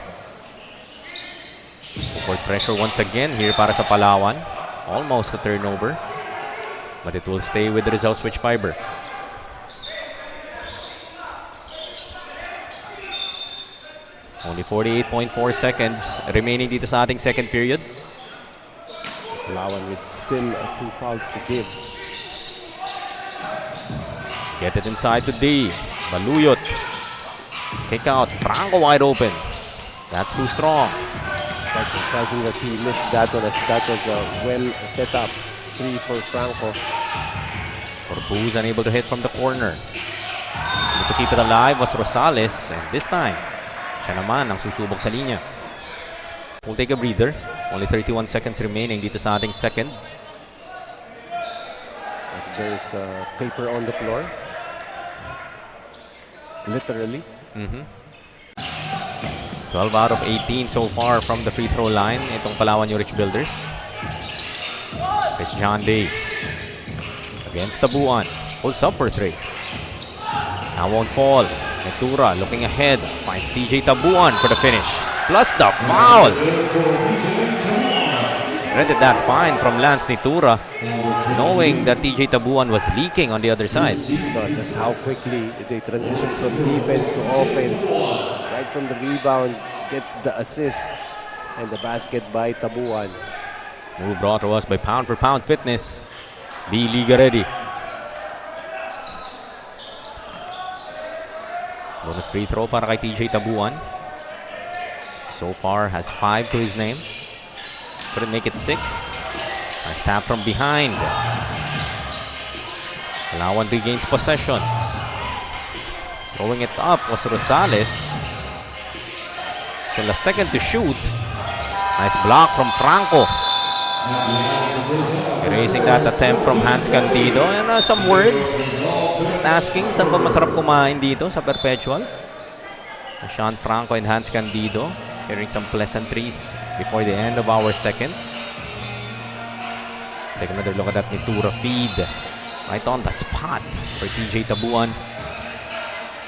Court pressure once again here para sa Palawan. Almost a turnover. But it will stay with the Rizal Switch Fiber. Only 48.4 seconds remaining dito sa ating second period. Palawan with still 2 fouls to give. Get it inside to D. Baluyot. Kick out. Franco wide open. That's too strong. That's surprising that he missed that one, as that was a well set up 3 for Franco. Corpuz unable to hit from the corner. Able to keep it alive was Rosales. And this time, siya naman ang susubok sa linya. We'll take a breather. Only 31 seconds remaining dito sa ating second. As there's paper on the floor. Literally. 12 out of 18 so far from the free throw line. Itong Palawan Yurich Builders. Chris John Day against Tabuan. Pulls up for 3. Now won't fall. Ventura looking ahead. Finds TJ Tabuan for the finish. Plus the foul. Credit that fine from Lance Nitura, knowing that TJ Tabuan was leaking on the other side. Just how quickly they transition from defense to offense. Right from the rebound, gets the assist and the basket by Tabuan. Move brought to us by Pound for Pound Fitness. Be Liga ready. Bonus free throw para kay TJ Tabuan. So far has 5 to his name. Couldn't make it 6. Nice tap from behind. Palawan regains possession. Throwing it up was Rosales. Still a second to shoot. Nice block from Franco. Erasing that attempt from Hans Candido. And some words. Just asking, saan ba masarap kumain dito sa Perpetual? Sean Franco and Hans Candido. Hearing some pleasantries before the end of our second. Take another look at that Nitura feed. Right on the spot for TJ Tabuan.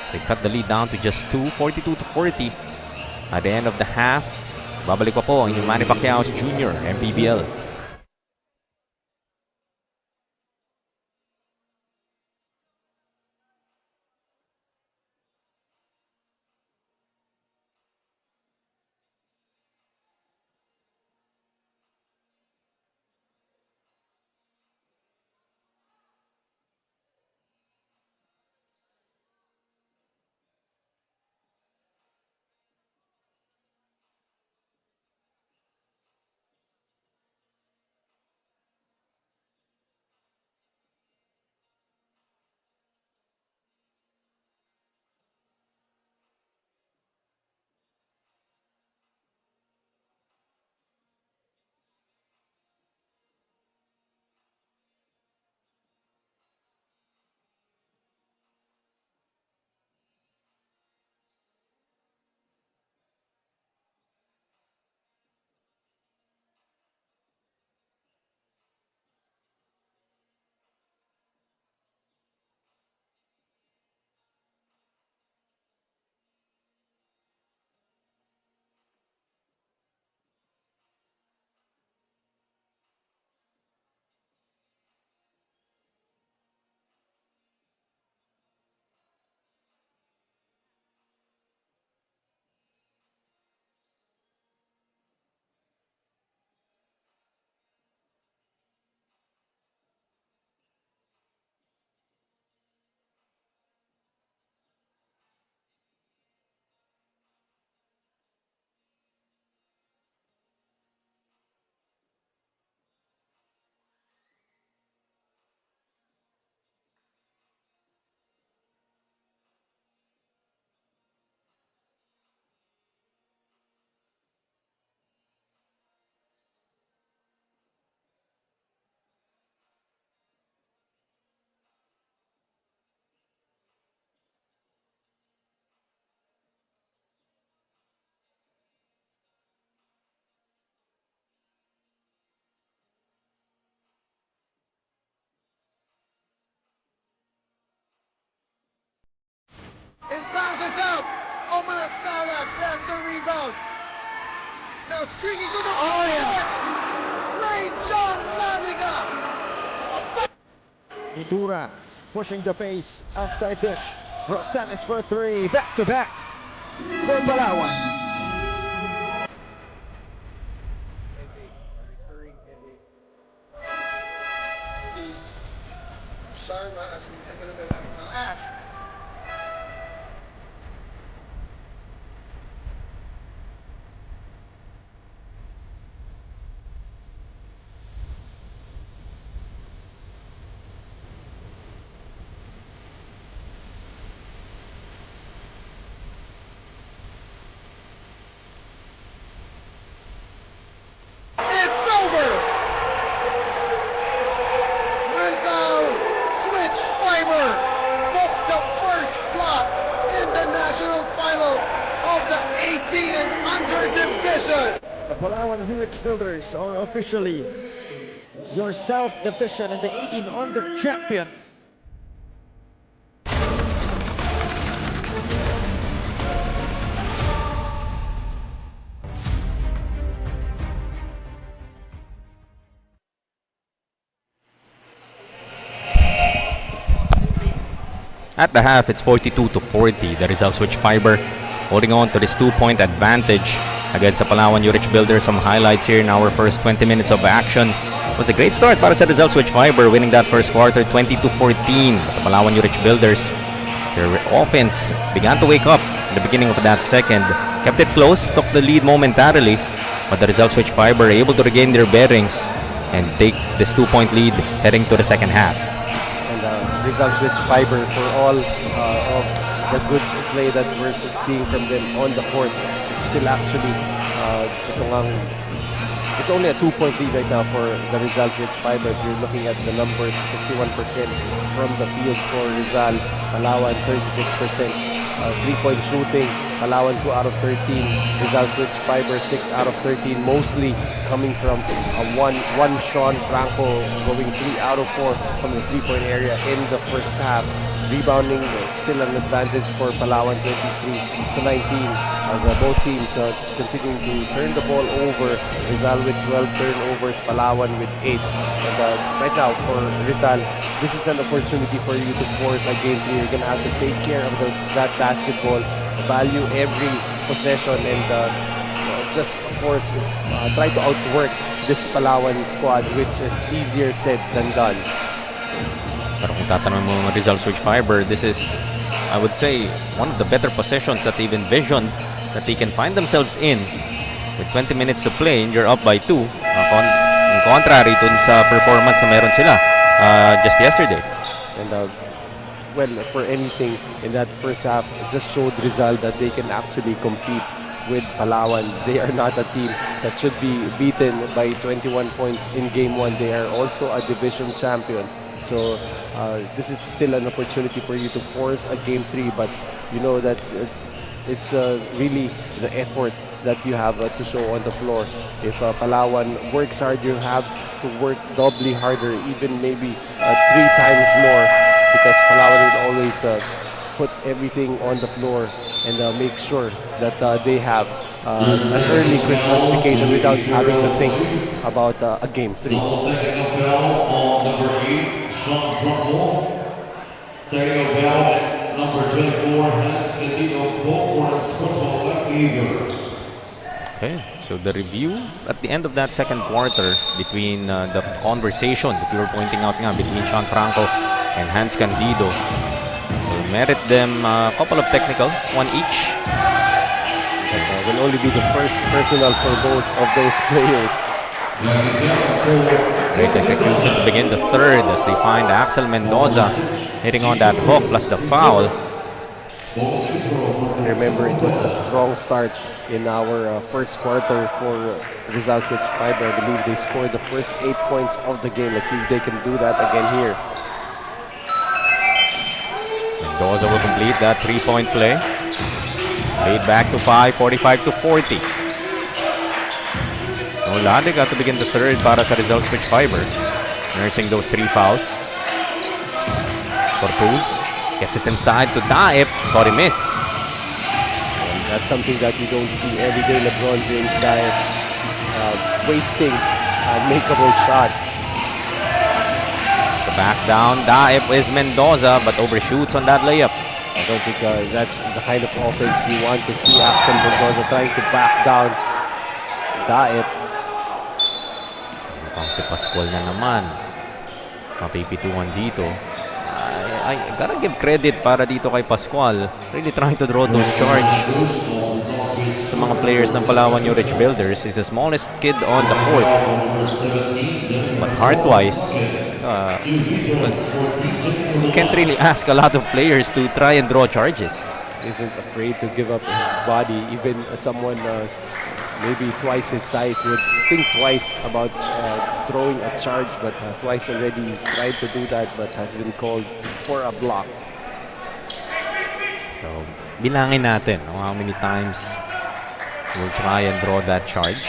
So they cut the lead down to just 2, 42-40. At the end of the half, babalik pa po ang inyong Manny Pacquiao's Jr. MPBL. goes out. Omanasala grabs the rebound. Now streaking to the court. Ray John Laniga. Itura pushing the pace outside dish. Rosales for three. Back to back for Palawan. Sharma has been taken a bit out. Now ask. It's over! Rizal switch fiber books the first slot in the national finals of the 18 and under division. The Palawan Yurich Builders are officially your South Division and the 18 under champions. At the half, it's 42-40. The Rizal switch fiber holding on to this 2-point advantage against the Palawan Yurich Builders. Some highlights here in our first 20 minutes of action. It was a great start para sa Rizal switch fiber, winning that first quarter 20-14. But the Palawan Yurich Builders, their offense began to wake up in the beginning of that second. Kept it close, took the lead momentarily, but the Rizal switch fiber able to regain their bearings and take this 2-point lead heading to the second half. Rizal switch fiber for all of the good play that we're seeing from them on the court. It's still actually it's only a 2-point lead right now for the Rizal switch fibers. You're looking at the numbers: 51% from the field for Rizal, Palawan 36%. 3-point shooting, Palawan 2 out of 13, Rizal switch fiber 6 out of 13, mostly coming from one Sean Franco going 3 out of 4 from the 3-point area in the first half. Rebounding still an advantage for Palawan, 23-19, as both teams continuing to turn the ball over. Rizal with 12 turnovers, Palawan with 8. And right now for Rizal, this is an opportunity for you to force a game 3. You're going to have to take care of that basketball, value every possession, and just force, try to outwork this Palawan squad, which is easier said than done. Pero kung tatanungin mo mga Rizal switch fiber, this is, I would say, one of the better possessions that they've envisioned that they can find themselves in with 20 minutes to play and you're up by 2. In contrary dun sa performance na meron sila just yesterday. And well, for anything in that first half, it just showed Rizal that they can actually compete with Palawan. They are not a team that should be beaten by 21 points in game 1. They are also a division champion. So this is still an opportunity for you to force a game 3, but you know that it's really the effort that you have to show on the floor. If Palawan works hard, you have to work doubly harder, even maybe 3 times more, because Palawan will always put everything on the floor and make sure that they have an early Christmas vacation without having to think about a game 3. Okay, so the review at the end of that second quarter between the conversation that we were pointing out nga between Sean Franco and Hans Candido will merit them a couple of technicals, one each. That will only be the first personal for both of those players. Great execution to begin the third as they find Axel Mendoza hitting on that hook plus the foul. Remember, it was a strong start in our first quarter for Rizal switch fiber. I believe they scored the first 8 points of the game. Let's see if they can do that again here. Mendoza will complete that 3-point play. Lead back to 5, 45-40. Ladiga to begin the third para sa Rizal switch fiber. Nursing those 3 fouls. Cortuz gets it inside to Daip. Sorry, miss. That's something that you don't see every day. LeBron James diet, wasting a makeable shot. The back down, Daip is Mendoza, but overshoots on that layup. I don't think that's the kind of offense you want to see. Axel Mendoza trying to back down Daip. Pang si Pascual na naman. Mapipituan dito. I gotta give credit para dito kay Pascual. Really trying to draw those charge. Sa mga players ng Palawan Yurich Builders, he's the smallest kid on the court. But heart-wise, you can't really ask a lot of players to try and draw charges. Isn't afraid to give up his body. Even someone maybe twice his size would think twice about throwing a charge, but twice already he's tried to do that but has been called for a block. So, bilangin natin how many times we'll try and draw that charge.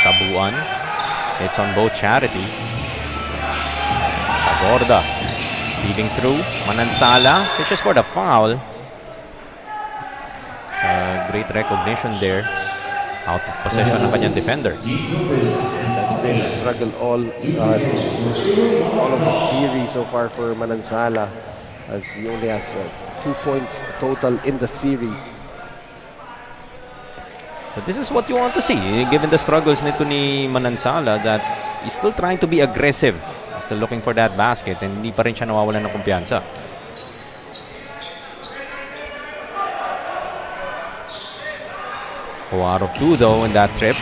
Tabuan. It's on both charities. Tagorda speeding through. Manansala fishes for the foul. So, great recognition there. Out of possession ng kanyang defender. That's been a struggle all of the series so far for Manansala, as he only has 2 points total in the series. So this is what you want to see, given the struggles nito ni Manansala, that he's still trying to be aggressive. Still looking for that basket, and hindi pa rin siya nawawalan ng kumpiyansa. Out of 2 though in that trip.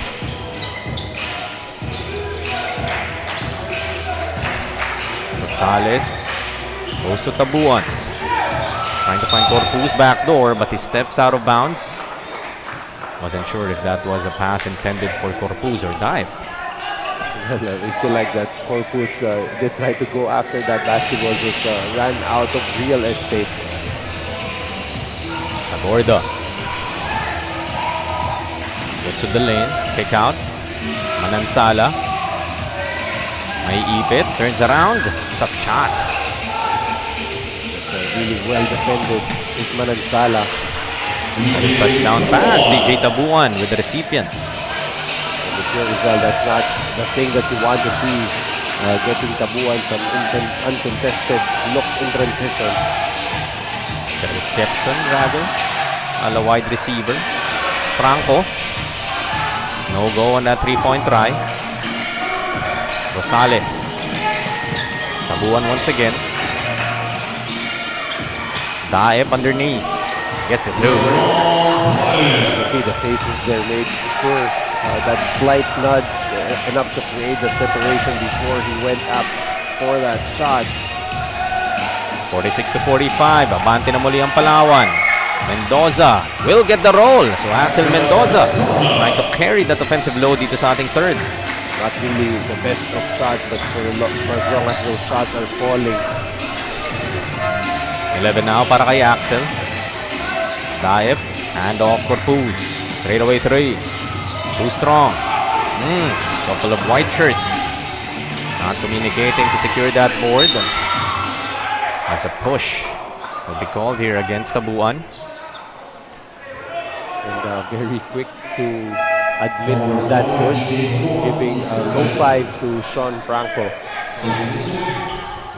Rosales goes to Tabuan. Trying to find Corpus back door, but he steps out of bounds. Wasn't sure if that was a pass intended for Corpus or Daip. Well, we still like that Corpus did try to go after that basketball, just ran out of real estate. Tagorda gets to the lane, kick out. Manansala may ipit, turns around, tough shot. It's really well defended is Manansala. Touchdown pass, DJ Tabuan with the recipient. With your result, that's not the thing that you want to see. Getting Tabuan some uncontested looks in transition. The reception rather, a wide receiver. Franco. No go on that 3-point try. Rosales. Tabuan once again. Daip underneath. Gets it through. You see the faces there made sure that slight nod enough to create the separation before he went up for that shot. 46-45. Abante na muli ang Palawan. Mendoza will get the roll. So Axel Mendoza trying to carry that offensive load dito sa ating third. Not really the best of shots, but for as long as those shots are falling. 11 now para kay Axel. Daip, hand off Corpus. Straight away 3. Too strong. Couple of white shirts. Not communicating to secure that board. As a push will be called here against Tabuan. And very quick to admit that push, giving low 5 to Sean Franco.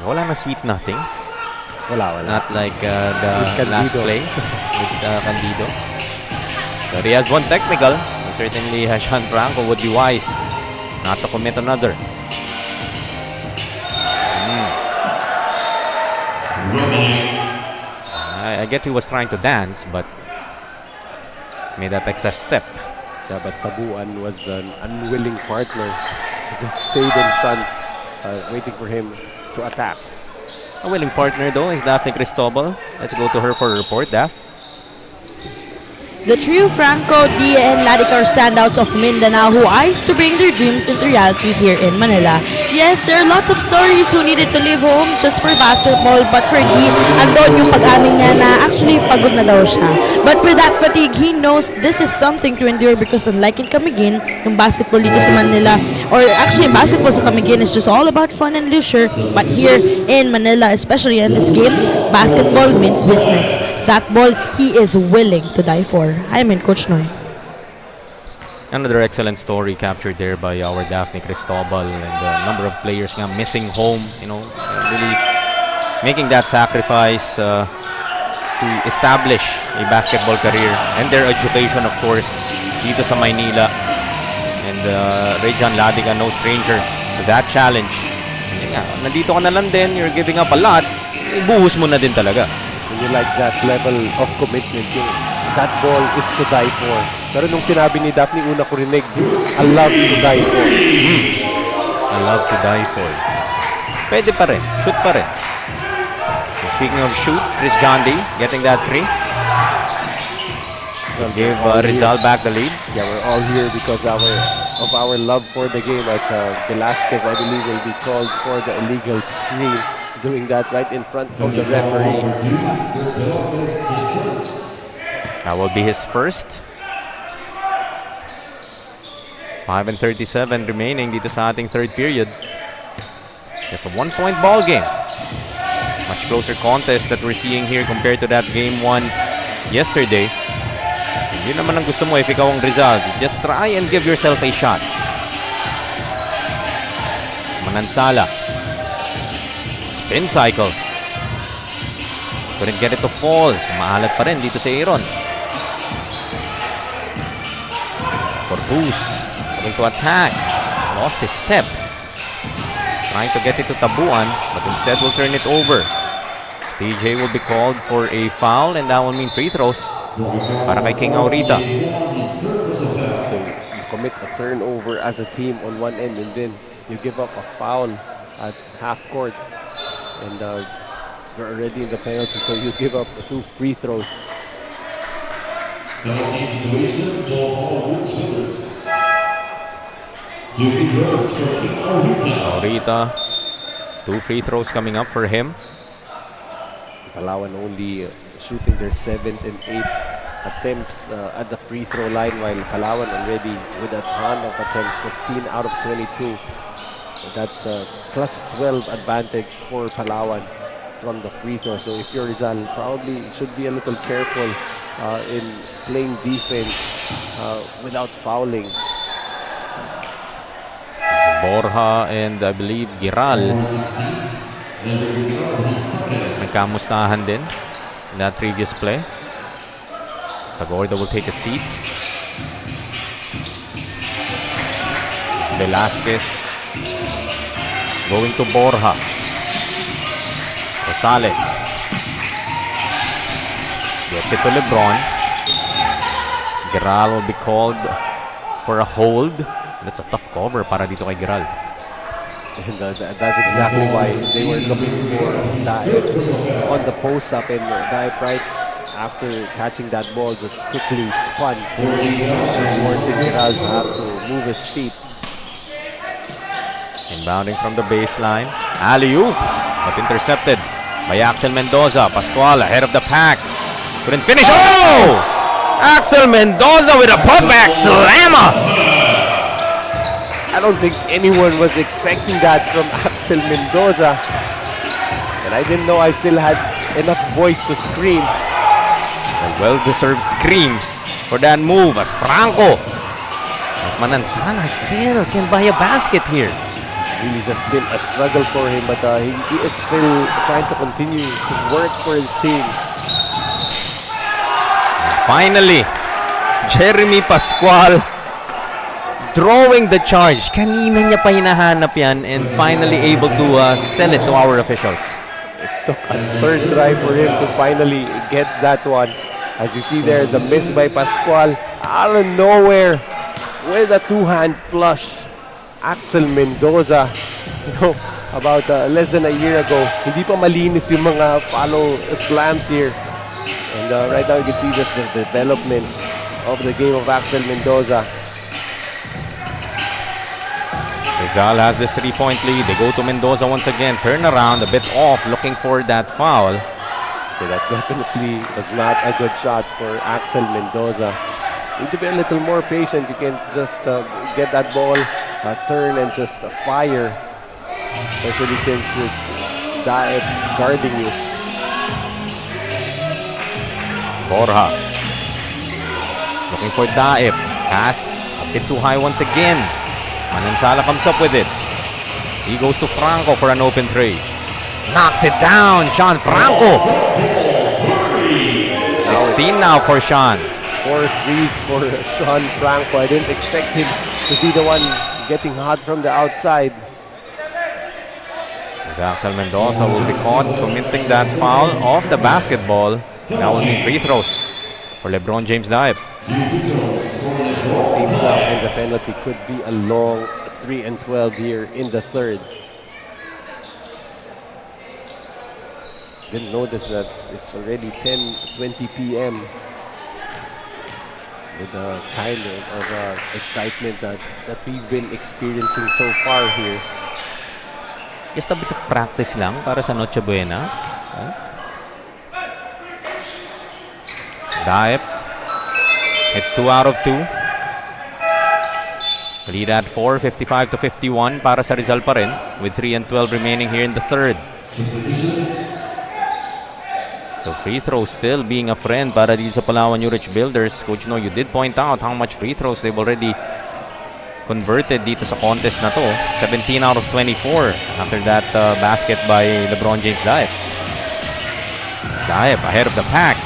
Wala na sweet nothings. Wala. Not like the last play. It's Candido. But he has one technical. Certainly Sean Franco would be wise not to commit another. I get he was trying to dance, but made that extra step. Yeah, but Tabuan was an unwilling partner. He just stayed in front, waiting for him to attack. A willing partner though is Daphne Cristobal. Let's go to her for a report, Daph. The trio Franco, Dia, and Ladica are standouts of Mindanao who eyes to bring their dreams into reality here in Manila. Yes, there are lots of stories who needed to leave home just for basketball, but for Di, andon yung pag-amin niya na actually pagod na daw siya. But with that fatigue, he knows this is something to endure because unlike in Camiguin, yung basketball dito sa Manila, or actually basketball sa Camiguin is just all about fun and leisure, but here in Manila, especially in this game, basketball means business. that ball, he is willing to die for. I mean, Coach Noy. Another excellent story captured there by our Daphne Cristobal, and the number of players nga missing home, really making that sacrifice to establish a basketball career and their education, of course, dito sa Maynila. And Rejan Ladiga, no stranger to that challenge. Yan nga, nandito ka na lang din, you're giving up a lot, ibuhos mo na din talaga. When you like that level of commitment, that ball is to die for. Pero nung sinabi ni Daphne, una ko rinig, I love to die for. I love to die for. Pwede pa rin, shoot pa rin. So speaking of shoot, Chris John D getting that 3. Give Rizal back the lead. Yeah, we're all here because of our love for the game. As Velasquez, I believe, will be called for the illegal screen, doing that right in front of the referee. That will be his first. 5:37 remaining dito sa ating third period. It's a 1-point ball game. Much closer contest that we're seeing here compared to that game 1 yesterday. Yun naman ang gusto mo if ikaw ang Rizal. Just try and give yourself a shot. Manansala. Spin cycle. Couldn't get it to fall. So maalat pa rin dito sa Aaron. Corpus going to attack. Lost his step. Trying to get it to Tabuan, but instead will turn it over. TJ will be called for a foul, and that will mean free throws para kay King Aurita. So you commit a turnover as a team on one end, and then you give up a foul at half court, and you're already in the penalty, so you give up 2 free throws. Aurita, 2 free throws coming up for him. Palawan only shooting their 7th and 8th attempts at the free throw line, while Palawan already with a ton of attempts, 15 out of 22. So that's a plus 12 advantage for Palawan from the free throw. So if you're Rizal, probably should be a little careful in playing defense without fouling. Borja and I believe Giral nagkamustahan din in that previous play. Tagorda will take a seat. This is Velasquez going to Borja. Rosales gets it to Lebron. Giral will be called for a hold. That's a tough cover para dito kay Giral. And that's exactly why they were looking for Daep on the post-up, and Daep right after catching that ball just quickly spun, forcing Giral to have to move his feet. Inbounding from the baseline. Alley-oop, but intercepted by Axel Mendoza. Pascual ahead of the pack. Couldn't finish. Oh! Axel Mendoza with a putback slammer. I don't think anyone was expecting that from Axel Mendoza. And I didn't know I still had enough voice to scream. A well-deserved scream for that move as Franco. As Manansala still can buy a basket here. It's really just been a struggle for him, but he is still trying to continue to work for his team. And finally, Jeremy Pascual drawing the charge. Kanina niya pa hinahanap yan, and finally able to send it to our officials. It took a third try for him to finally get that one. As you see there, the miss by Pascual out of nowhere with a 2-hand flush. Axel Mendoza, about less than a year ago, hindi pa malinis yung mga follow slams here. And right now you can see just the development of the game of Axel Mendoza. Rizal has this 3-point lead. They go to Mendoza once again. Turn around, a bit off, looking for that foul. Okay, that definitely was not a good shot for Axel Mendoza. Need to be a little more patient. You can't just get that ball, turn and just fire. Especially since it's Daep guarding you. Borja. Looking for Daep. Pass a bit too high once again. Manansala comes up with it. He goes to Franco for an open three. Knocks it down. Sean Franco. 16 now for Sean. 4 threes for Sean Franco. I didn't expect him to be the one getting hot from the outside. Axel Mendoza will be caught committing that foul off the basketball. That will mean free throws for LeBron James Daep. Teams up, and the penalty could be a long 3 and 12 here in the third. Didn't notice that it's already 10:20 p.m. with the kind of excitement that we've been experiencing so far here. Just a bit of practice lang para sa Noche Buena. Daep. It's 2 out of 2. Lead at 4, 55-51 para sa Rizal pa rin with 3 and 12 remaining here in the third. So free throws still being a friend para dito sa Palawan Yurich Builders. Coach No, you did point out how much free throws they've already converted dito sa contest na to. 17 out of 24 after that basket by LeBron James Daep. Daep ahead of the pack.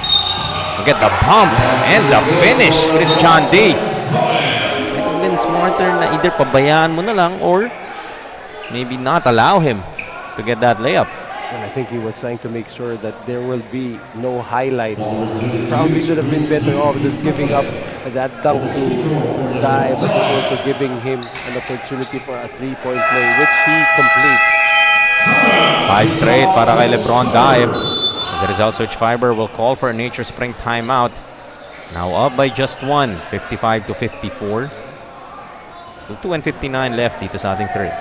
Get the pump and the finish. It is John D. It would have been smarter na either pabayaan mo na lang or maybe not allow him to get that layup. And I think he was trying to make sure that there will be no highlight. He probably should have been better off just giving up that dunk to Daep, but also giving him an opportunity for a three-point play, which he completes. 5 straight para kay LeBron Daep. As a result, Switch Fiber will call for a Nature Spring timeout. Now up by just 1, 55-54. Still 2 and 59 left dito sa ating third.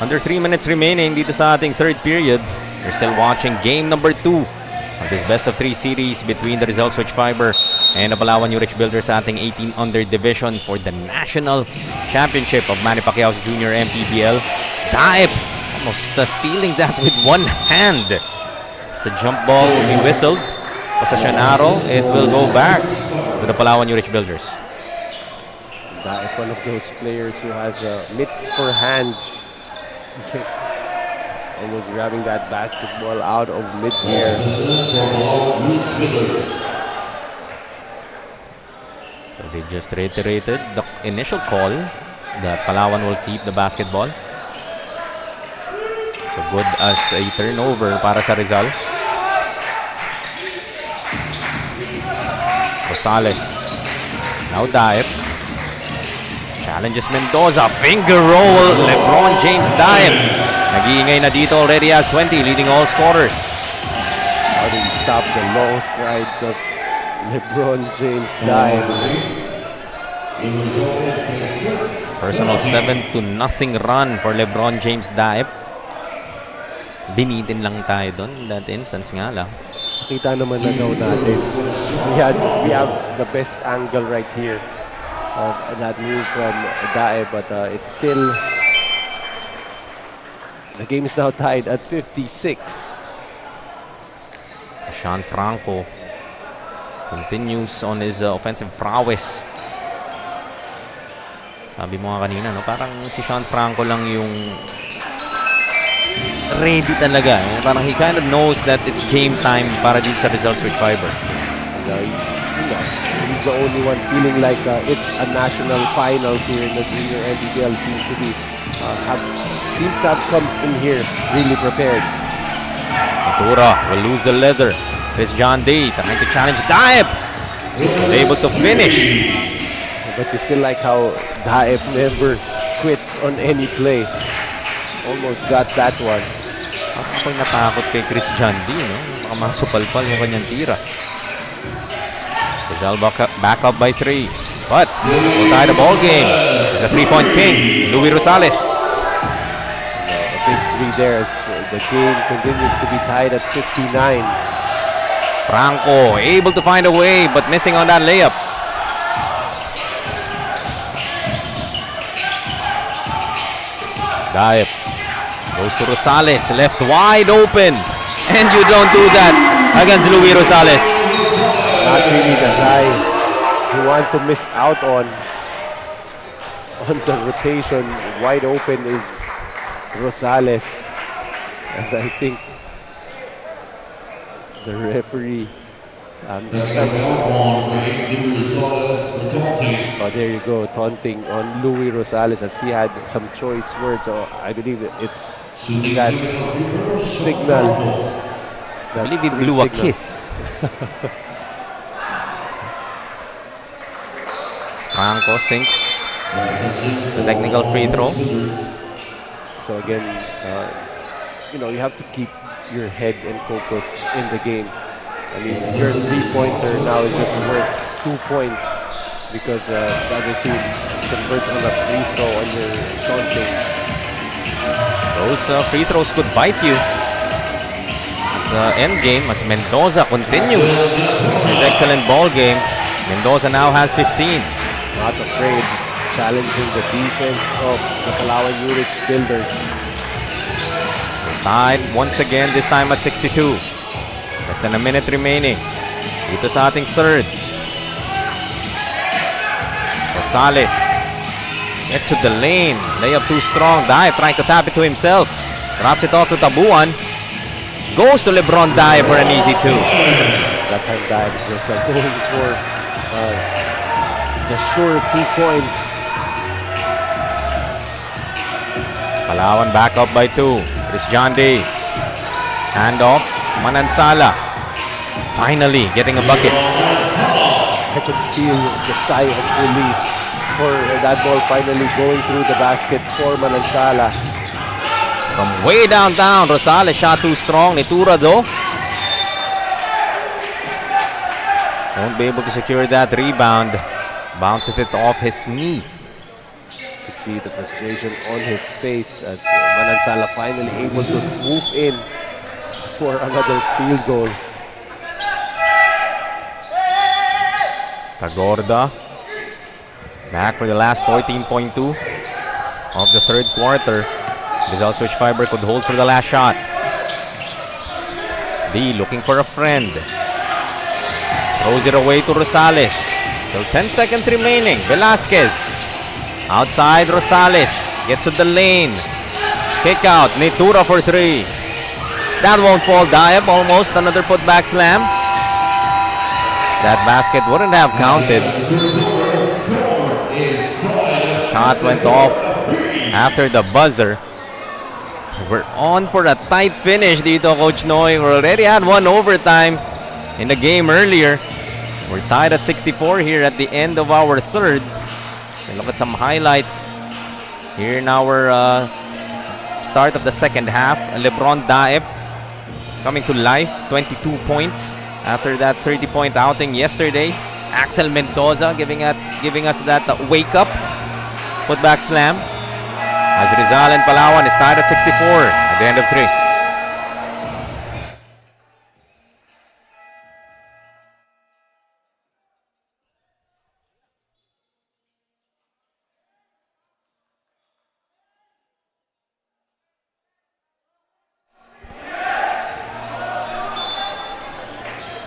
Under 3 minutes remaining dito sa ating third period. We're still watching game number 2 of this best of 3 series between the Rizal Switch Fiber and the Palawan Yurich Builders sa ating 18 under division for the National Championship of Manny Pacquiao's Junior MPBL. Daep almost stealing that with one hand. It's a jump ball will be whistled. Possessionaro, it will go back to the Palawan Yurich Builders. Daep, one of those players who has mitts for hands. Just almost grabbing that basketball out of mid-air. So they just reiterated the initial call that Palawan will keep the basketball. So good as a turnover para sa Rizal. Rosales. Now Daep. Challenges Mendoza. Finger roll. LeBron James Daep. Nag-iingay na dito already has 20, leading all scorers. How do you stop the long strides of LeBron James Daep? Personal 7-0 run for LeBron James Daep. Binitin lang tayo doon. That instance nga lang. Kita naman na daw natin. We have the best angle right here of that move from Daep, but it's still, the game is now tied at 56. Sean Franco continues on his offensive prowess. Sabi mo nga kanina, no? Parang si Sean Franco lang yung ready talaga. Eh? Parang he kind of knows that it's game time para dito sa Rizal Switch Fiber. He's the only one feeling like it's a national finals here in the Junior MPBL. Seems to have come in here really prepared. Ventura will lose the leather. Chris John D trying to challenge Daep. Able to finish. But you still like how Daep never quits on any play. almost got that one. Ako natakot kay Chris Jandy, no? Baka masupalpal yung kanyang tira. Rizal back up by 3. But will tie the ball game. It's a 3-point king, Louis Rosales. A big 3 there as the game continues to be tied at 59. Franco able to find a way but missing on that layup. Daep goes to Rosales, left wide open. And you don't do that against Louis Rosales. Not really the guy you want to miss out on the rotation. Wide open is Rosales, as I think the referee. Oh, there you go, taunting on Louis Rosales as he had some choice words. So I believe it's that signal. I believe he blew a kiss. Franco sinks the technical free throw. So again, you have to keep your head and focus in the game. I mean, your three-pointer now is just worth 2 points because the other team converts on a free throw on your taunting. Those free throws could bite you at the end game as Mendoza continues his excellent ball game. Mendoza now has 15. Not afraid, challenging the defense of the Palawan Yurich builders. Tied once again, this time at 62. Less than a minute remaining. Dito sa ating third. Rosales gets to the lane. Layup too strong. Daep trying to tap it to himself. Drops it off to Tabuan. Goes to LeBron Daep for an easy 2. That time Daep just going for the sure 2 points. Palawan back up by 2. Chris Jandy. Hand off. Manansala finally getting a bucket. I could feel the sigh of relief for that ball finally going through the basket for Manansala. From way downtown, Rosales shot too strong. Nitura though won't be able to secure that rebound. Bounces it off his knee. You could see the frustration on his face as Manansala finally able to swoop in for another field goal. Tagorda back for the last 14.2 of the third quarter. Rizal switch fiber could hold for the last shot. D looking for a friend. Throws it away to Rosales. Still 10 seconds remaining. Velasquez outside. Rosales gets to the lane. Kick out. Nitura for 3. That won't fall. Daep almost another putback slam. That basket wouldn't have counted. Shot went off after the buzzer. We're on for a tight finish dito, Coach Noy. We already had one overtime in the game earlier. We're tied at 64 here at the end of our third. So look at some highlights here in our start of the second half. LeBron Daep coming to life, 22 points after that 30-point outing yesterday. Axel Mendoza giving us that wake-up putback slam. As Rizal and Palawan is tied at 64 at the end of 3.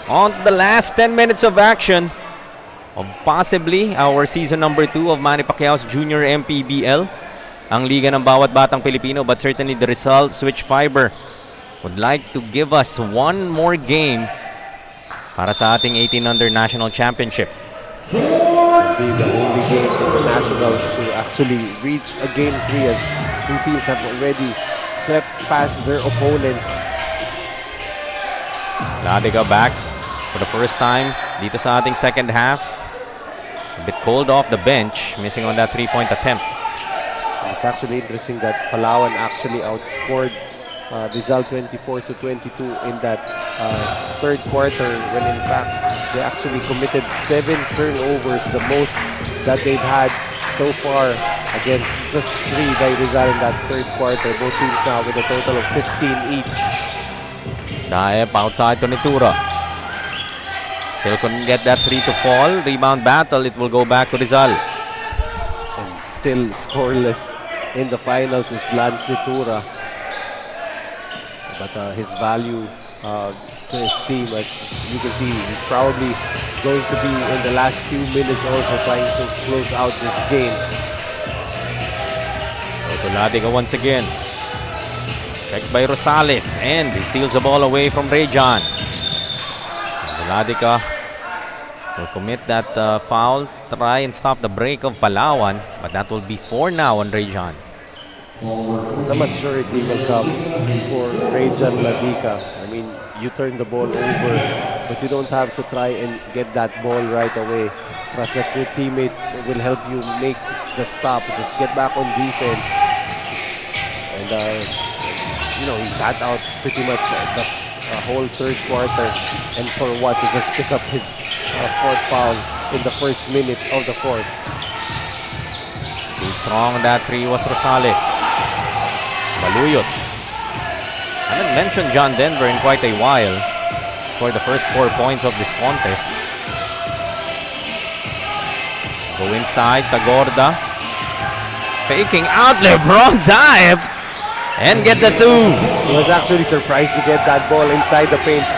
On the last 10 minutes of action of possibly our season number 2 of Manny Pacquiao's Junior MPBL, ang liga ng bawat batang Pilipino, but certainly the Rizal Switch Fiber would like to give us one more game para sa ating 18 under national championship. It'll be the only game in the nationals to actually reach a game 3 as two teams have already swept past their opponents. Ladiga back for the first time dito sa ating second half. A bit cold off the bench, missing on that 3-point attempt. It's actually interesting that Palawan actually outscored Rizal 24-22 in that third quarter, when in fact they actually committed 7 turnovers, the most that they've had so far, against just 3 by Rizal in that third quarter. Both teams now with a total of 15 each. Daep outside to Nitura. Still couldn't get that 3 to fall. Rebound battle. It will go back to Rizal. And still scoreless in the finals is Lance Nitura. But his value to his team, as you can see, he's probably going to be in the last few minutes also trying to close out this game. Ladica once again. Checked by Rosales, and he steals the ball away from Rejan. Ladica will commit that foul, try and stop the break of Palawan, but that will be 4 now on Rejan. The maturity will come for Rejan Ladica. I mean, you turn the ball over, but you don't have to try and get that ball right away. Trust that your teammates will help you make the stop. Just get back on defense. And, you know, he sat out pretty much the whole third quarter. And for what? To just pick up his 4th foul in the first minute of the 4th. Too strong on that 3 was Rosales. Baluyot. I haven't mentioned John Denver in quite a while. Scored the first 4 points of this contest. Go inside, Tagorda. Faking out LeBron Daep. And get the 2. He was actually surprised to get that ball inside the paint.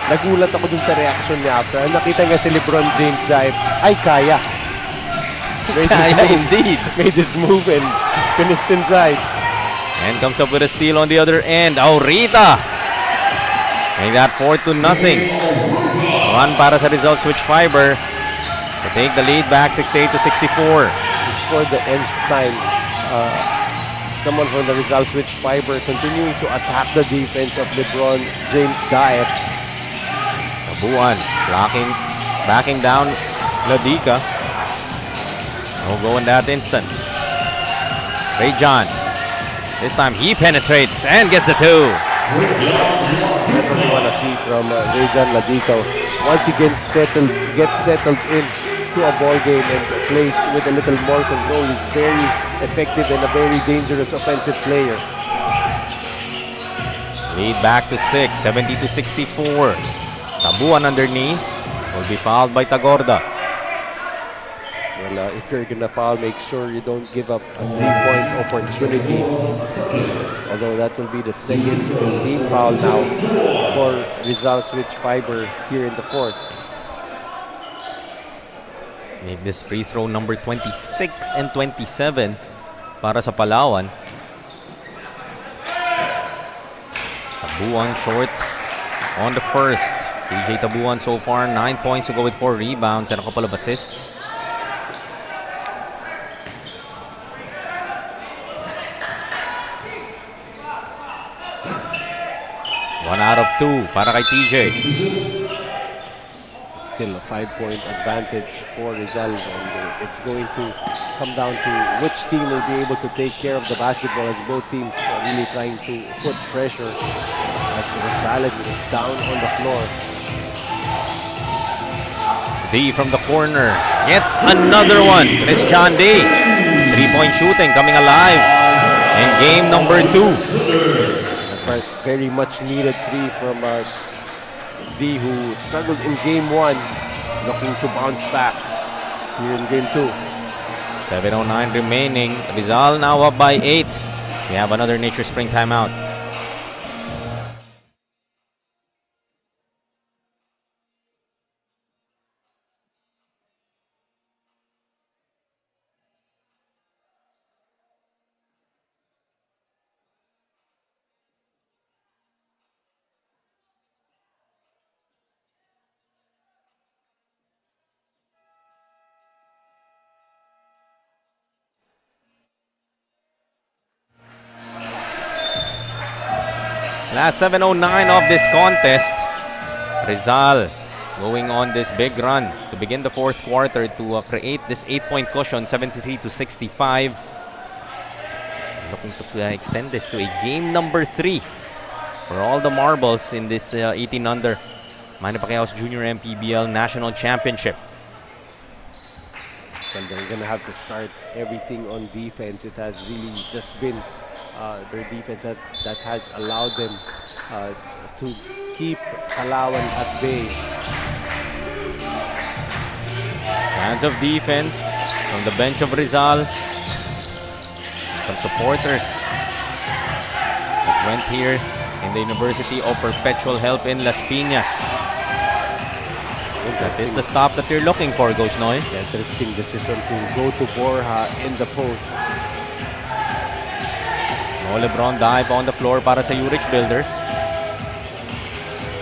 Nagulat ako dun sa reaction niya after. Nakita niya si LeBron James Daep. Ay, kaya. Kaya indeed. Made this move and finished inside. And comes up with a steal on the other end. Aurita. Make that 4-0. Run para sa Rizal Switch Fiber. To take the lead back 68-64. For the nth time, someone from the Rizal Switch Fiber continuing to attack the defense of LeBron James Daep. Tabuan. Backing down Ladica. No go in that instance. Rejan. This time he penetrates and gets a 2. That's what we want to see from Rejan Ladico. Once he gets settled in to a ball game and plays with a little more control, he's very effective and a very dangerous offensive player. Lead back to 6, 70-64. Tabuan underneath. Will be fouled by Tagorda. Well, if you're gonna foul, make sure you don't give up a 3-point opportunity. Although that will be the second team foul now for Rizal Switch Fiber here in the 4th. Make this free throw number 26 and 27 para sa Palawan. Tabuan short on the first. TJ Tabuan so far 9 points to go with 4 rebounds and a couple of assists. One out of 2 para kay TJ. Still a 5-point advantage for Rizal, and it's going to come down to which team will be able to take care of the basketball, as both teams are really trying to put pressure as Rosales is down on the floor. D from the corner gets another one. It's John D. 3-point shooting coming alive in game number 2. Very much needed 3 from D, who struggled in game 1, looking to bounce back here in game 2. 7:09 remaining. Rizal now up by 8. We have another Nature Spring timeout. Last 7:09 of this contest. Rizal going on this big run to begin the 4th quarter to create this 8-point cushion, 73-65. Looking to extend this to a game number 3 for all the marbles in this 18 under Manny Pacquiao's Junior MPBL National Championship. Well, they're going to have to start everything on defense. It has really just been their defense that has allowed them to keep Palawan at bay. Fans of defense from the bench of Rizal. Some supporters that went here in the University of Perpetual Help in Las Piñas. That is the stop that you're looking for, Coach Noy. Interesting decision to go to Borja in the post. No Lebron dive on the floor para sa Yurich Builders.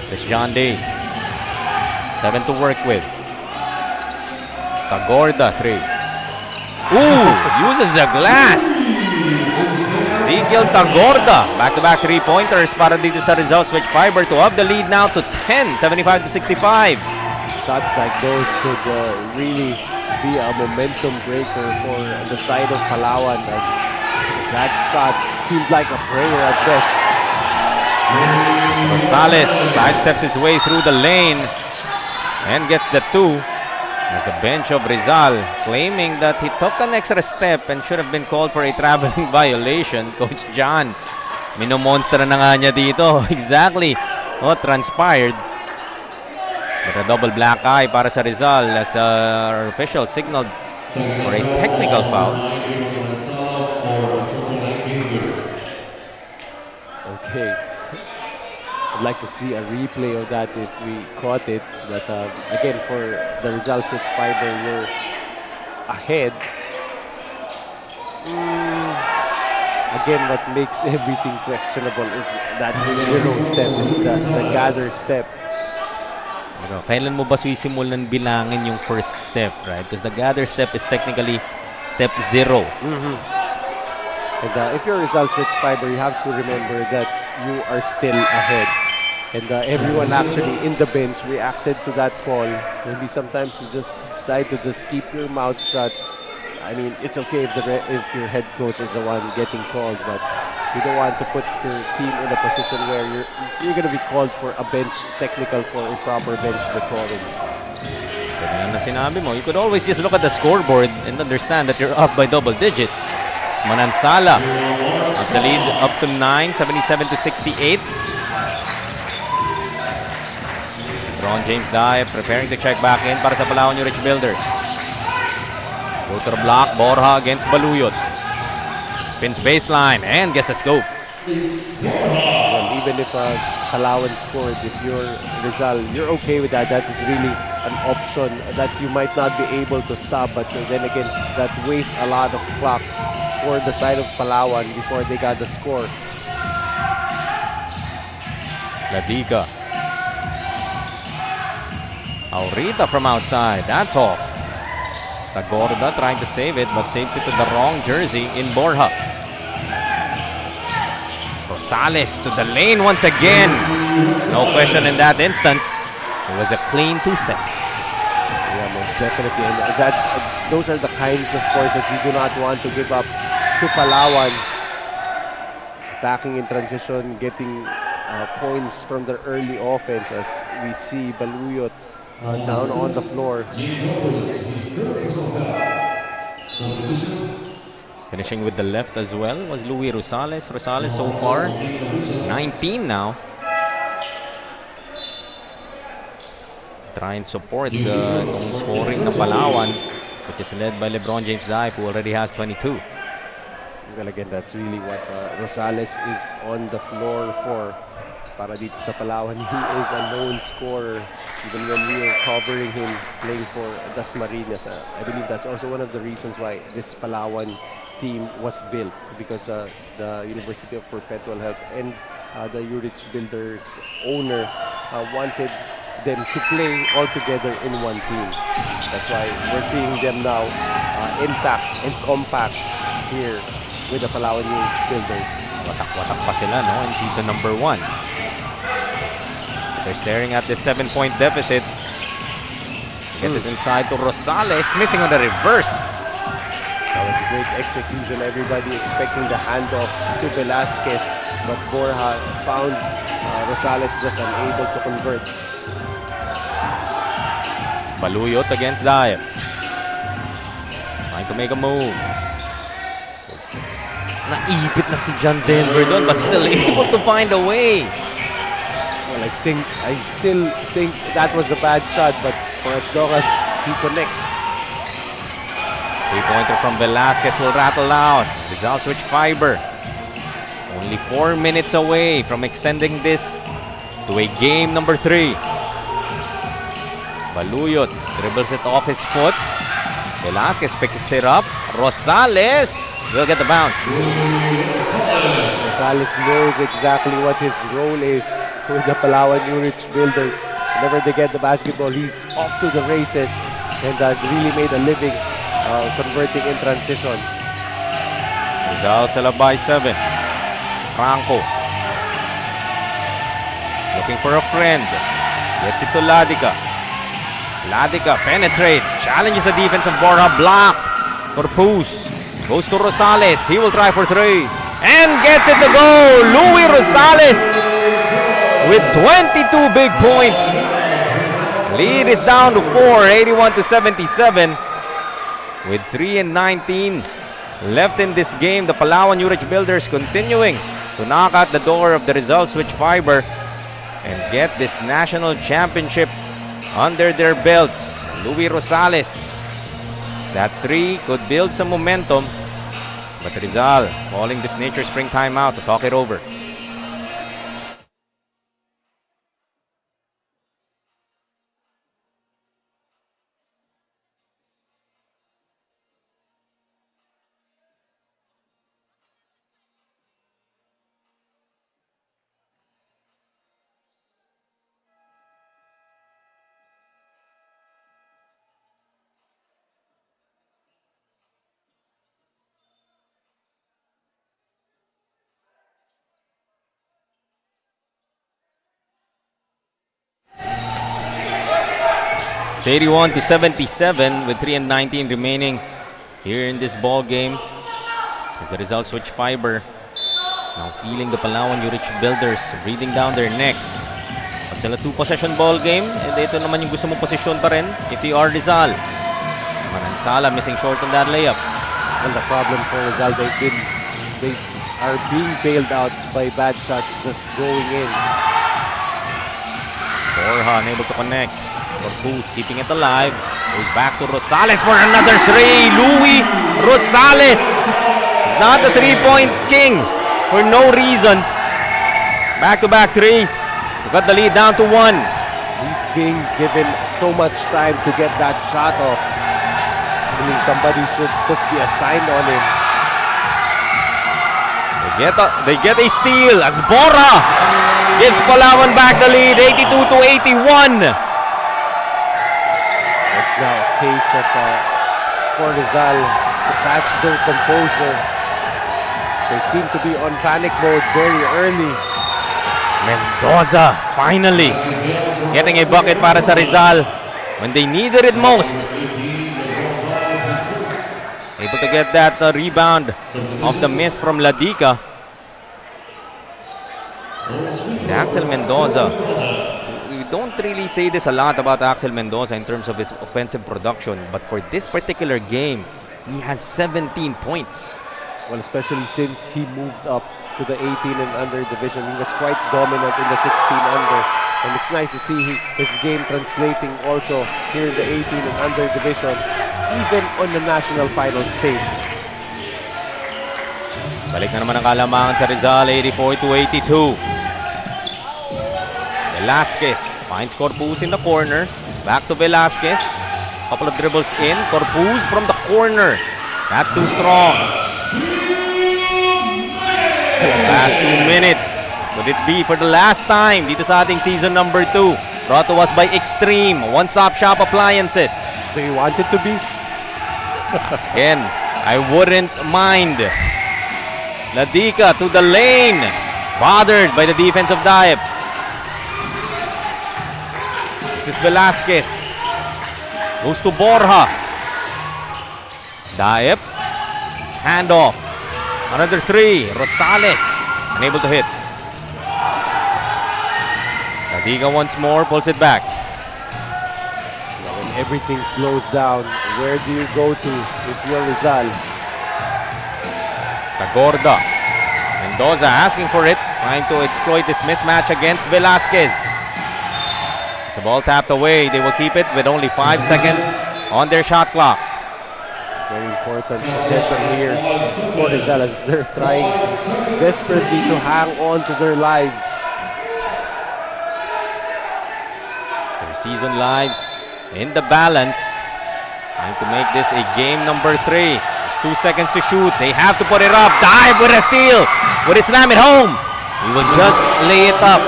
This John Day. 7 to work with. Tagorda, 3. Ooh! Uses the glass! Ezekiel Tagorda. Back-to-back 3-pointers para dito sa Rizal. Switch fiber to up the lead now to 10. 75-65. Shots like those could really be a momentum breaker for the side of Palawan. That shot seemed like a prayer at best. Rosales sidesteps his way through the lane and gets the 2. As the bench of Rizal claiming that he took an extra step and should have been called for a traveling violation. Coach John, minomonster na nga niya dito. Exactly what transpired. But a double black eye para sa Rizal as our official signaled for a technical foul. Okay. I'd like to see a replay of that if we caught it. But again, for the Rizal Switch fiber, you're ahead. Again, what makes everything questionable is that zero step. It's the gather step. Kailan mo ba sisimulan bilangin yung first step, right? Because the gather step is technically step 0. And if you're a Rizal Switch fiber, you have to remember that you are still ahead. And everyone actually in the bench reacted to that call. Maybe sometimes you just decide to just keep your mouth shut. I mean, it's okay if your head coach is the one getting called, but you don't want to put your team in a position where you're going to be called for a bench technical for improper bench recording. Na sinabi mo, you could always just look at the scoreboard and understand that you're up by double digits. Manansala up the lead up to 9, 77-68. LeBron James Dye preparing to check back in para sa Palawan Yurich Builders. Go to the block, Borja against Baluyot. Spins baseline and gets a scope. Well, even if Palawan scored, if you're Rizal, you're okay with that. That is really an option that you might not be able to stop. But then again, that wastes a lot of clock for the side of Palawan before they got the score. Ladiga. Aurita from outside. That's off. Tagorda trying to save it, but saves it to the wrong jersey in Borja. Rosales to the lane once again. No question in that instance. It was a clean 2 steps. Yeah, most definitely. And those are the kinds of points that we do not want to give up to Palawan. Attacking in transition, getting points from their early offense as we see Baluyot down on the floor. Finishing with the left as well was Louis Rosales. Rosales so far 19 now. Try and support the scoring ng Palawan, which is led by LeBron James Dye, who already has 22. Well, again, that's really what Rosales is on the floor for. Para dito sa Palawan, he is a lone scorer. Even when we are covering him playing for Dasmariñas, I believe that's also one of the reasons why this Palawan team was built, because the University of Perpetual Help and the Yurich Builders owner wanted them to play all together in one team. That's why we're seeing them now intact and compact here with the Palawan Yurich Builders. Watak-watak pa sila, no, in season number 1. They're staring at this 7-point deficit. Get it inside to Rosales, missing on the reverse. Great execution. Everybody expecting the handoff to Velasquez, but Borja found Rosales just unable to convert. Baluyot against Daep. Trying to make a move. Naipit na si John Denver doon, but still able to find a way. Well, I still think that was a bad shot, but for as long as he connects. Three-pointer from Velasquez will rattle out. Rizal switch fiber. Only 4 minutes away from extending this to a game number 3. Baluyot dribbles it off his foot. Velasquez picks it up. Rosales will get the bounce. Rosales knows exactly what his role is with the Palawan Yurich builders. Whenever they get the basketball, he's off to the races and really made a living converting in transition. Rizal sila by 7. Franco looking for a friend. Gets it to Ladica. Ladica penetrates, challenges the defense of Borja, blocked. Corpus goes to Rosales. He will try for 3 and gets it to go. Louis Rosales with 22 big points. Lead is down to 4, 81-77. With 3 and 19 left in this game, the Palawan Yurich Builders continuing to knock out the door of the Rizal switch fiber and get this national championship under their belts. Louis Rosales. That 3 could build some momentum, but Rizal calling this Nature Spring timeout to talk it over. It's 81-77 with 3 and 19 remaining here in this ball game. As the Rizal switch fiber now feeling the Palawan Yurich Builders breathing down their necks. At sila 2-possession ball game, and ito naman yung gusto mong posisyon pa rin if you are Rizal. Manansala missing short on that layup. And the problem for Rizal, they are being bailed out by bad shots just going in. Borja unable to connect. Corpus keeping it alive. Goes back to Rosales for another 3. Louis Rosales is not the 3-point king for no reason. Back-to-back 3s to cut the lead down to 1. He's being given so much time to get that shot off. I mean, somebody should just be assigned on him. They get a steal as Borja gives Palawan back the lead, 82-81. It's now a case of for Rizal to catch their composure. They seem to be on panic mode very early. Mendoza finally getting a bucket para sa Rizal when they needed it most. Able to get that rebound of the miss from Ladica. And Axel Mendoza. We don't really say this a lot about Axel Mendoza in terms of his offensive production, but for this particular game, he has 17 points. Well, especially since he moved up to the 18 and under division. He was quite dominant in the 16 under. And it's nice to see his game translating also here in the 18 and under division, even on the national final stage. Balik na naman ang kalamangan sa Rizal, 84-82. Velasquez finds Corpus in the corner. Back to Velasquez. Couple of dribbles in. Corpus from the corner. That's too strong. Last 2 minutes. Could it be for the last time dito sa ating season number 2? Brought to us by Extreme, one-stop shop appliances. Do you want it to be? Again, I wouldn't mind. Ladica to the lane. Bothered by the defense of Daep. This is Velasquez. Goes to Borja. Daep handoff. Another three. Rosales unable to hit. Ladiga once more pulls it back. When everything slows down, where do you go to if you're Rizal? Tagorda. Mendoza asking for it, trying to exploit this mismatch against Velasquez. It's the ball tapped away. They will keep it with only 5 seconds on their shot clock. Very important possession here for Rizal as they're trying desperately to hang on to their lives. Their season lives in the balance. Trying to make this a game number 3. It's 2 seconds to shoot. They have to put it up. Dive with a steal. Would he slam it home? He will just lay it up.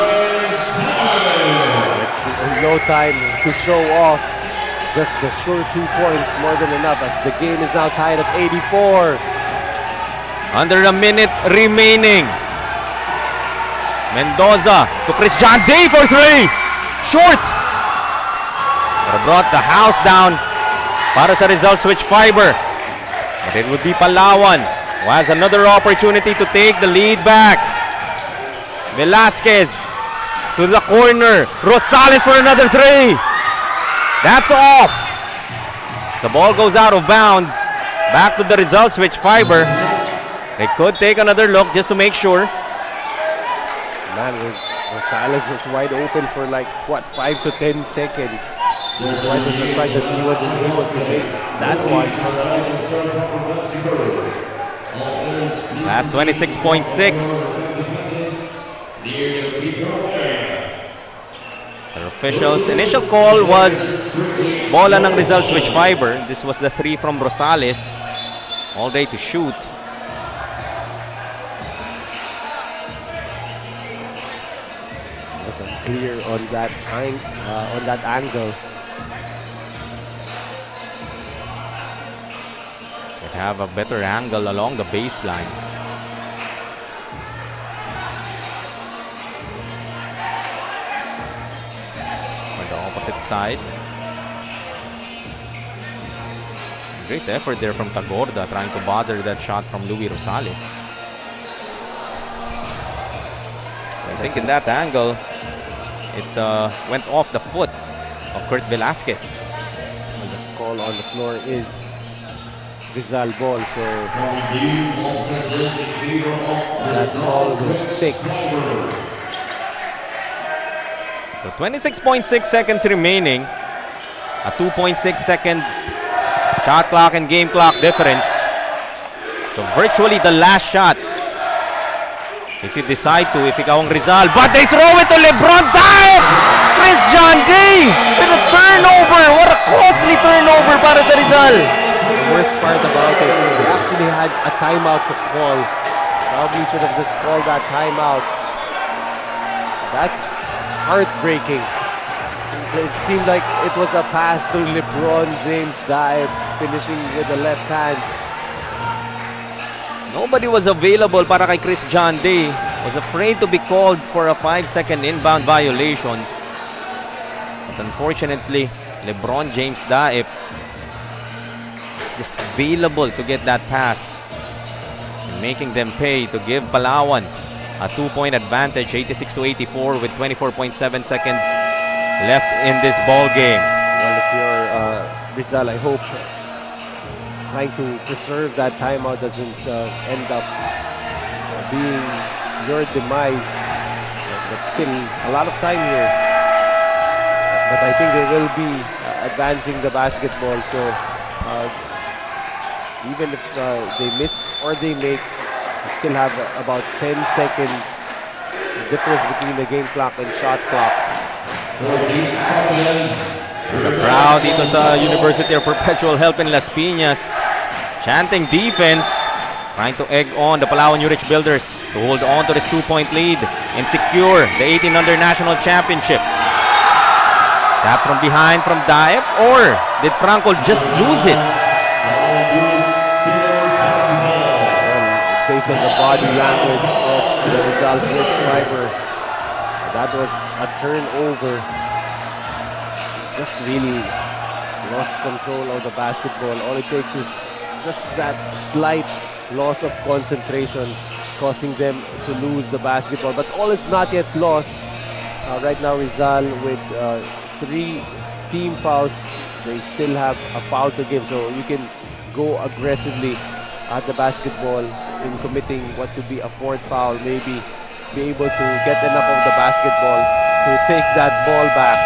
It's no time to show off. Just the sure 2 points, more than enough as the game is now tied at 84. Under a minute remaining. Mendoza to Christian Day for 3. Short. But brought the house down para sa Rizal switch fiber. But it would be Palawan who has another opportunity to take the lead back. Velasquez to the corner. Rosales for another 3. That's off. The ball goes out of bounds. Back to the Rizal switch fiber. They could take another look just to make sure. Man, Rosales was wide open for like, what, 5 to 10 seconds. I was quite surprised that he wasn't able to make that one. Last 26.6. The officials' initial call was bola ng Rizal switch fiber. This was the 3 from Rosales. All day to shoot. Was unclear on that angle. Could have a better angle along the baseline. Opposite side. Great effort there from Tagorda trying to bother that shot from Luis Rosales. I think in that angle, it went off the foot of Kurt Velasquez. And the call on the floor is Rizal ball, so that call will stick. So 26.6 seconds remaining. A 2.6 second shot clock and game clock difference. So virtually the last shot. If you decide to, if ikaw ang Rizal. But they throw it to Lebron. Dive! Chris John Day with a turnover. What a costly turnover para sa Rizal. The worst part about it, they actually had a timeout to call. Probably should have just called that timeout. That's heartbreaking. It seemed like it was a pass to LeBron James dive, finishing with the left hand. Nobody was available para kay Chris John Day. Was afraid to be called for a 5-second inbound violation. But unfortunately, LeBron James Daip is just available to get that pass. And making them pay to give Palawan a 2-point advantage, 86-84 with 24.7 seconds left in this ball game. Well, if you're Rizal, I hope trying to preserve that timeout doesn't end up being your demise. But still, a lot of time here. But I think they will be advancing the basketball. So even if they miss or they make, you still have about 10 seconds difference between the game clock and shot clock. The crowd dito sa University of Perpetual helping Las Piñas, chanting defense, trying to egg on the Palawan Yurich Builders to hold on to this 2-point lead and secure the 18 under national championship. Tap from behind from Daep, or did Franco just lose it? Based on the body language of the Rizal's Rich Fiber, that was a turnover. Just really lost control of the basketball. All it takes is just that slight loss of concentration, causing them to lose the basketball. But all is not yet lost. Right now, Rizal with 3 team fouls. They still have a foul to give, so you can go aggressively at the basketball in committing what to be a 4th foul, maybe be able to get enough of the basketball to take that ball back.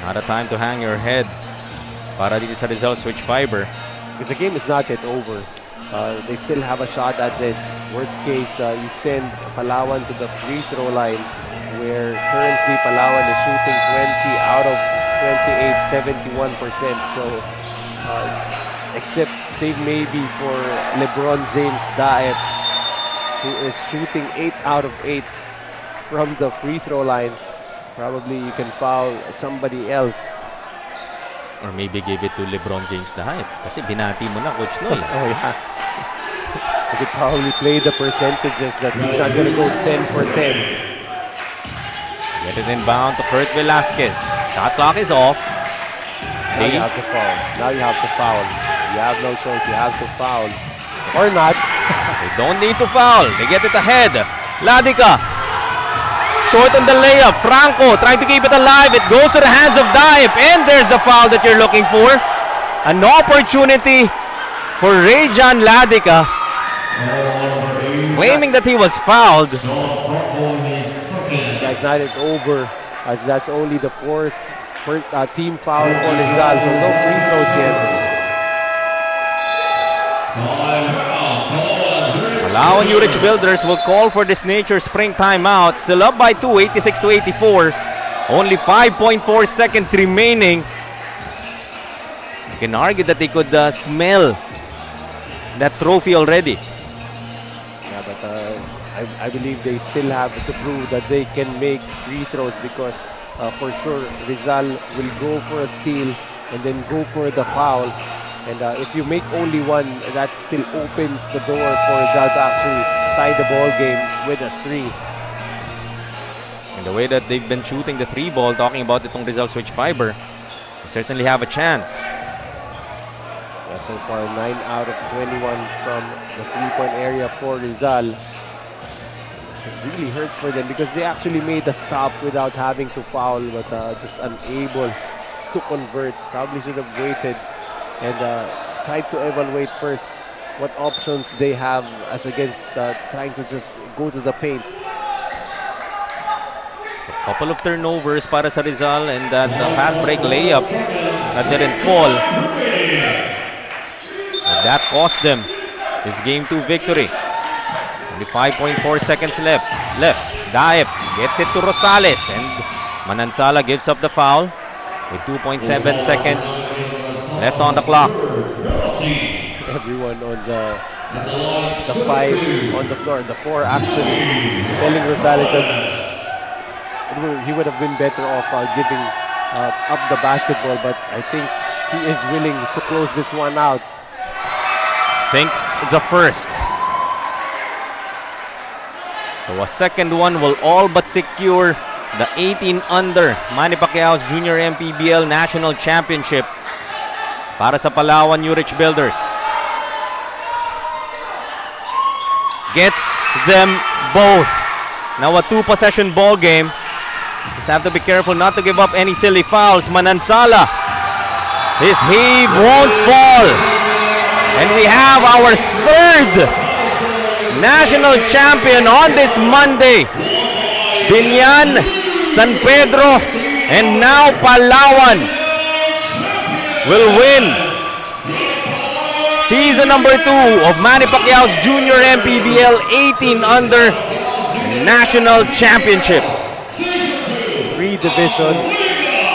Not a time to hang your head para dito sa Rizal Switch Fiber. Because the game is not yet over. They still have a shot at this. Worst case, you send Palawan to the free throw line, where currently Palawan is shooting 20 out of 28, 71%. So, except save maybe for LeBron James Daep, who is shooting 8 out of 8 from the free throw line. Probably you can foul somebody else. Or maybe give it to LeBron James the hype. Kasi binati mo na, Coach Noy. Oh, yeah. You could probably play the percentages that he's not going to go 10 for 10. Get it inbound to Kurt Velasquez. Shot clock is off. Now you have to foul. Now you have to foul. You have no choice. You have to foul. Or not. They don't need to foul. They get it ahead. Ladika. Short on the layup. Franco trying to keep it alive. It goes to the hands of Daip. And there's the foul that you're looking for. An opportunity for Rejan Ladika. Claiming that he was fouled. That's not it over, as that's only the 4th team foul for Rizal. So no free throws yet. Palawan Yurich Builders will call for this nature spring timeout. Still up by 2, 86 to 84. Only 5.4 seconds remaining. You can argue that they could smell that trophy already. Yeah, but I believe they still have to prove that they can make free throws, because for sure Rizal will go for a steal and then go for the foul. And if you make only one, that still opens the door for Rizal to actually tie the ball game with a 3. And the way that they've been shooting the 3 ball, talking about itong Rizal Switch Fiber, they certainly have a chance. Yeah, so far 9 out of 21 from the 3-point area for Rizal. It really hurts for them because they actually made a stop without having to foul, but just unable to convert. Probably should have waited and tried to evaluate first what options they have as against trying to just go to the paint. So a couple of turnovers para sa Rizal, and that fast break layup that didn't fall. But that cost them his Game 2 victory. Only 5.4 seconds left. Daep gets it to Rosales, and Manansala gives up the foul with 2.7 seconds left on the clock. Everyone on the 5 on the floor, the 4 actually telling Rosales that he would have been better off giving up the basketball, but I think he is willing to close this one out. Sinks the first. So a second one will all but secure the 18 under Manny Pacquiao's Junior MPBL National Championship para sa Palawan Yurich Builders. Gets them both. Now a 2-possession ball game. Just have to be careful not to give up any silly fouls. Manansala, his heave won't fall. And we have our third national champion on this Monday. Binyan, San Pedro, and now Palawan will win season number 2 of Manny Pacquiao's Junior MPBL 18 under National Championship. 3 divisions,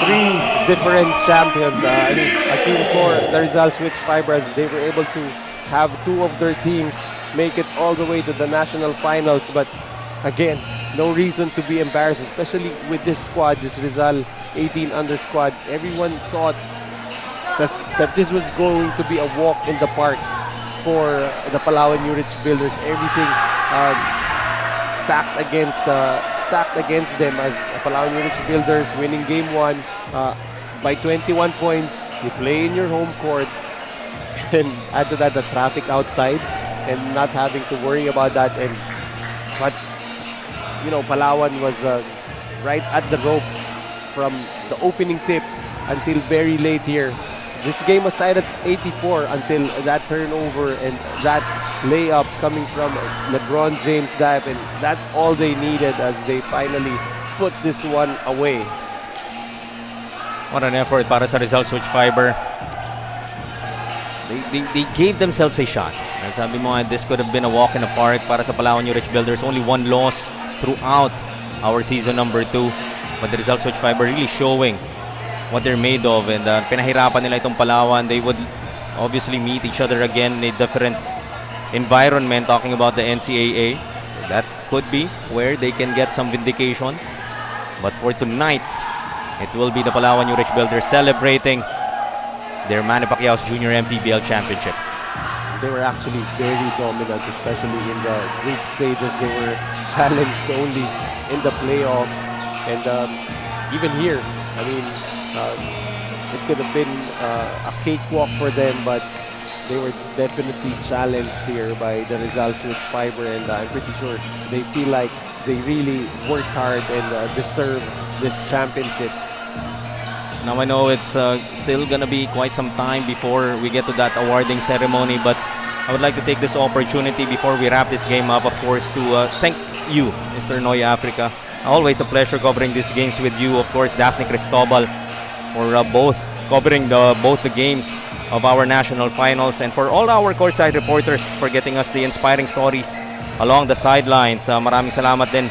3 different champions. I think for the Rizal Switch Fibers, they were able to have 2 of their teams make it all the way to the national finals. But again, no reason to be embarrassed, especially with this squad, this Rizal 18 under squad. Everyone thought that this was going to be a walk in the park for the Palawan Yurich Builders. Everything stacked against them, as Palawan Yurich Builders winning game 1 by 21 points. You play in your home court, and add to that the traffic outside. and not having to worry about that. But you know, Palawan was right at the ropes from the opening tip until very late here. This game was tied at 84 until that turnover and that layup coming from LeBron James dive, and that's all they needed as they finally put this one away. What an effort para sa Rizal Switch Fiber. They gave themselves a shot. And sabi mo, this could have been a walk in the park para sa Palawan Yurich Builders. Only one loss throughout our season number 2. But the Rizal Switch Fiber really showing what they're made of, and pinahirapan nila itong Palawan. They would obviously meet each other again in a different environment, talking about the NCAA. So that could be where they can get some vindication. But for tonight, it will be the Palawan Yurich Builders celebrating their Manny Pacquiao's Junior MPBL Championship. They were actually very dominant, especially in the group stages. They were challenged only in the playoffs, and even here, I mean, it could have been a cakewalk for them, but they were definitely challenged here by the Rizal Switch Fiber, and I'm pretty sure they feel like they really worked hard and deserve this championship. Now I know it's still gonna be quite some time before we get to that awarding ceremony, but I would like to take this opportunity before we wrap this game up, of course, to thank you, Mr. Noy Africa. Always a pleasure covering these games with you. Of course, Daphne Cristobal for both covering both the games of our national finals, and for all our courtside reporters for getting us the inspiring stories along the sidelines. Maraming salamat din,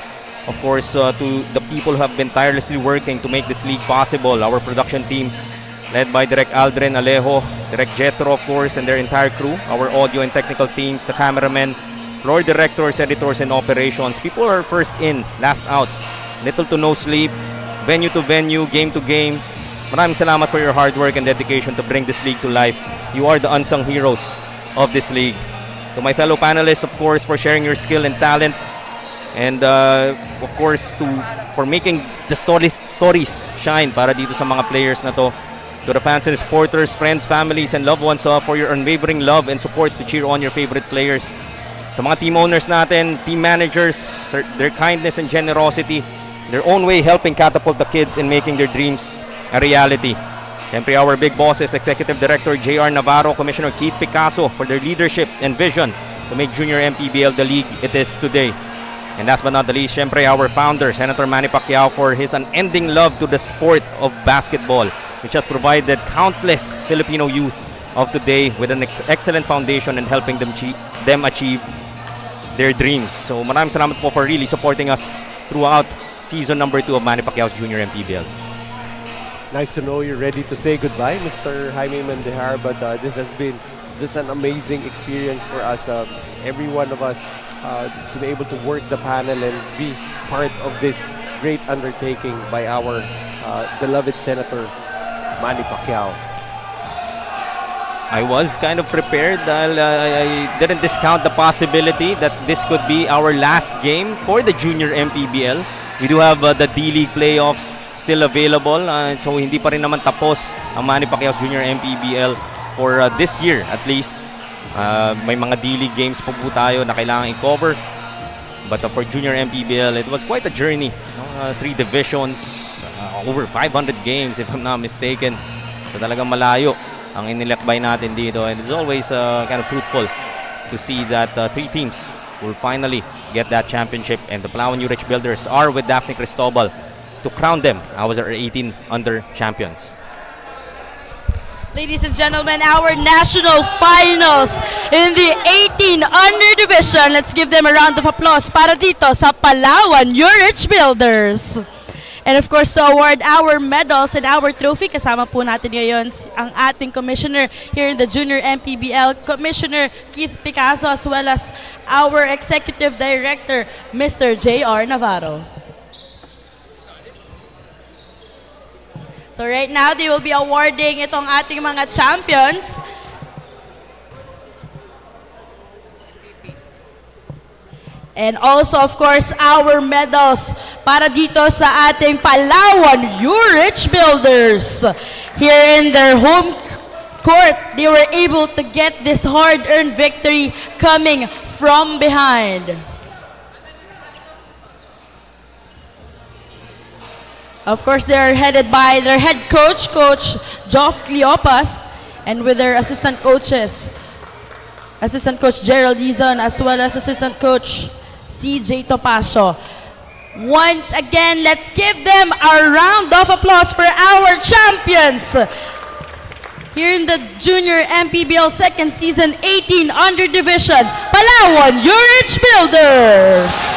of course, to the people who have been tirelessly working to make this league possible. Our production team led by Direk Aldrin Alejo, Direk Jetro, of course, and their entire crew. Our audio and technical teams, the cameramen, floor directors, editors, and operations. People are first in, last out. Little to no sleep, venue to venue, game to game. Maraming salamat for your hard work and dedication to bring this league to life. You are the unsung heroes of this league. To my fellow panelists, of course, for sharing your skill and talent. And of course, for making the stories shine para dito sa mga players na to. To the fans and supporters, friends, families, and loved ones for your unwavering love and support to cheer on your favorite players. Sa mga team owners natin, team managers, their kindness and generosity, their own way helping catapult the kids in making their dreams a reality. Siyempre, our big bosses, Executive Director J.R. Navarro, Commissioner Keith Picasso for their leadership and vision to make Junior MPBL the league it is today. And last but not the least, siyempre, our founder, Senator Manny Pacquiao, for his unending love to the sport of basketball, which has provided countless Filipino youth of today with an excellent foundation and helping them achieve their dreams. So maraming salamat po for really supporting us throughout season number 2 of Manny Pacquiao's Junior MPBL. Nice to know you're ready to say goodbye, Mr. Jaime Mendehar, but this has been just an amazing experience for us, every one of us, to be able to work the panel and be part of this great undertaking by our beloved Senator Manny Pacquiao. I was kind of prepared. I didn't discount the possibility that this could be our last game for the Junior MPBL. We do have the D-League playoffs still available, so hindi pa rin naman tapos ang Manny Pacquiao's Junior MPBL for this year at least. May mga D-League games pa po tayo na kailangan i-cover. But for Junior MPBL, it was quite a journey. 3 divisions, over 500 games if I'm not mistaken. So talagang malayo ang inilakbay natin dito, and it's always kind of fruitful to see that 3 teams will finally get that championship, and the Palawan Yurich Builders are with Daphne Cristobal to crown them as our 18 under champions. Ladies and gentlemen, our national finals in the 18 under division. Let's give them a round of applause para dito sa Palawan Yurich Builders. And of course, to award our medals and our trophy, kasama po natin ngayon ang ating commissioner here in the Junior MPBL, Commissioner Keith Picasso, as well as our Executive Director, Mr. J.R. Navarro. So right now, they will be awarding itong ating mga champions. And also, of course, our medals para dito sa ating Palawan Yurich Builders here in their home court, they were able to get this hard-earned victory coming from behind. Of course, they're headed by their head coach, Coach Joff Cleopas, and with their assistant coaches, Assistant Coach Gerald Dizon, as well as Assistant Coach CJ Topacio. Once again, let's give them a round of applause for our champions here in the Junior MPBL second season 18 under division, Palawan Yurich Builders.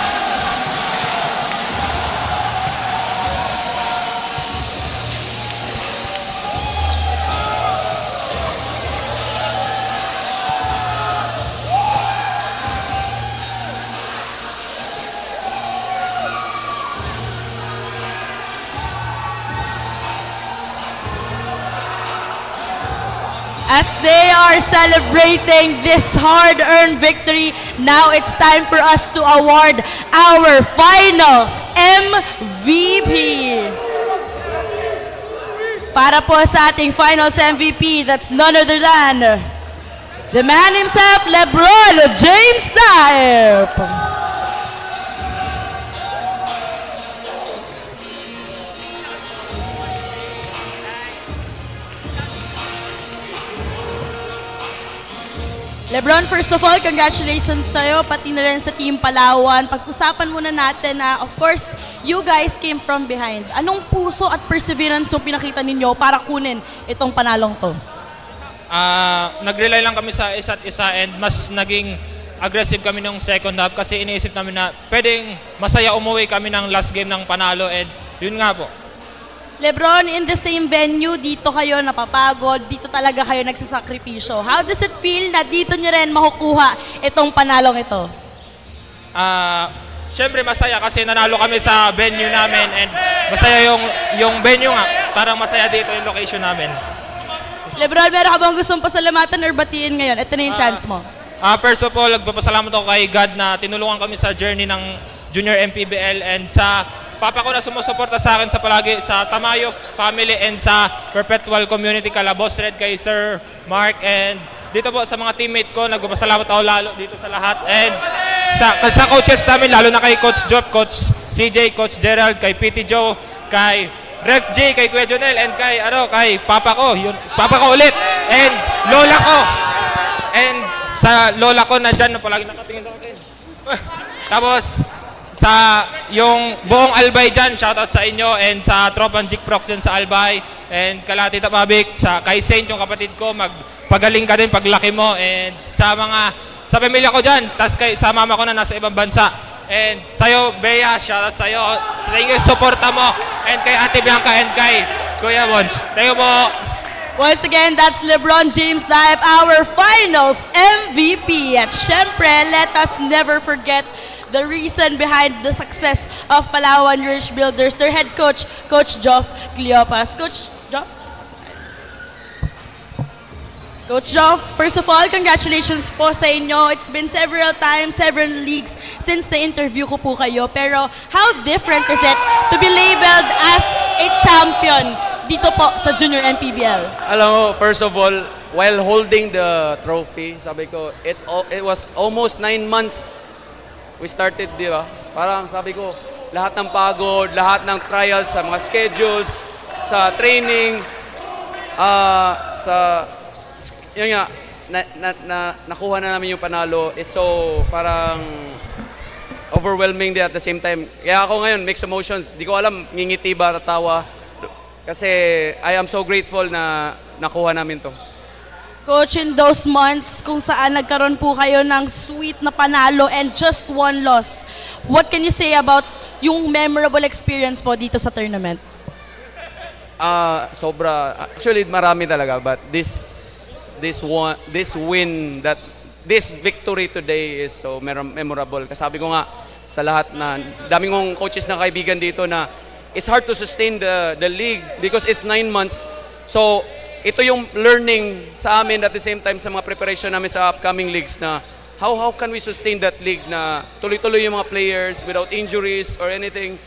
As they are celebrating this hard-earned victory, now it's time for us to award our finals MVP. Para po sa ating finals MVP, that's none other than the man himself, LeBron James Type. LeBron, first of all, congratulations sa'yo, pati na rin sa Team Palawan. Pag-usapan muna natin na, of course, you guys came from behind. Anong puso at perseverance yung pinakita ninyo para kunin itong panalong to? Nag-rely lang kami sa isa't isa and mas naging aggressive kami nung second half kasi iniisip namin na pwedeng masaya umuwi kami ng last game ng panalo and yun nga po. LeBron, in the same venue, dito kayo napapagod, dito talaga kayo nagsasakripisyo. How does it feel na dito nyo rin makukuha itong panalong ito? Siyempre masaya kasi nanalo kami sa venue namin and masaya yung venue nga. Parang masaya dito yung location namin. LeBron, meron ka bang gustong pasalamatan or batiin ngayon? Ito na yung chance mo. First of all, nagpapasalamat ako kay God na tinulungan kami sa journey ng Junior MPBL and sa papa ko na sumusuporta sa akin sa palagi sa Tamayo family and sa Perpetual community kala Boss Red kay Sir Mark and dito po sa mga teammate ko nagpapasalamat ako lalo dito sa lahat and sa coaches namin lalo na kay Coach Job, Coach CJ, Coach Gerald, kay PT Joe, kay Ref J, kay Kuya Jonel and kay papa ko, papa ko ulit and lola ko and sa lola ko na dyan na palagi nakatingin sa akin. Tapos sa yung buong Albay dyan, shoutout sa inyo and sa tropang Jik Prox dyan sa Albay and kala Tita Mabik, kay Saint yung kapatid ko, magpagaling ka din paglaki mo and sa pamilya ko dyan, tas sa mama ko na nasa ibang bansa and sa'yo Bea, shoutout sa'yo sa yung suporta mo and kay Ate Bianca and kay Kuya Mons. Tayo po. Once again, that's LeBron James Type, our finals MVP. At syempre, let us never forget the reason behind the success of Palawan Yurich Builders, their head coach, Coach Joff Cleopas. Coach Joff? Coach Joff, first of all, congratulations po sa inyo. It's been several times, several leagues since na-interview ko po kayo. Pero how different is it to be labeled as a champion dito po sa Junior MPBL? Alam mo, first of all, while holding the trophy, sabi ko, it was almost 9 months we started, di ba? Parang sabi ko, lahat ng pagod, lahat ng trials sa mga schedules, sa training, yun nga, nakuha na namin yung panalo. It's so parang overwhelming din at the same time. Kaya ako ngayon, mixed emotions. Di ko alam, ngingiti ba, tatawa. Kasi I am so grateful na nakuha namin to. Coach, in those months kung saan nagkaroon po kayo ng sweet na panalo and just one loss, what can you say about yung memorable experience po dito sa tournament? Sobra. Actually, marami talaga. But this victory today is so memorable. Kasabi ko nga sa lahat na daming kong coaches na kaibigan dito na it's hard to sustain the league because it's 9 months. So, ito yung learning sa amin at the same time sa mga preparation namin sa upcoming leagues na how can we sustain that league na tuloy-tuloy yung mga players without injuries or anything.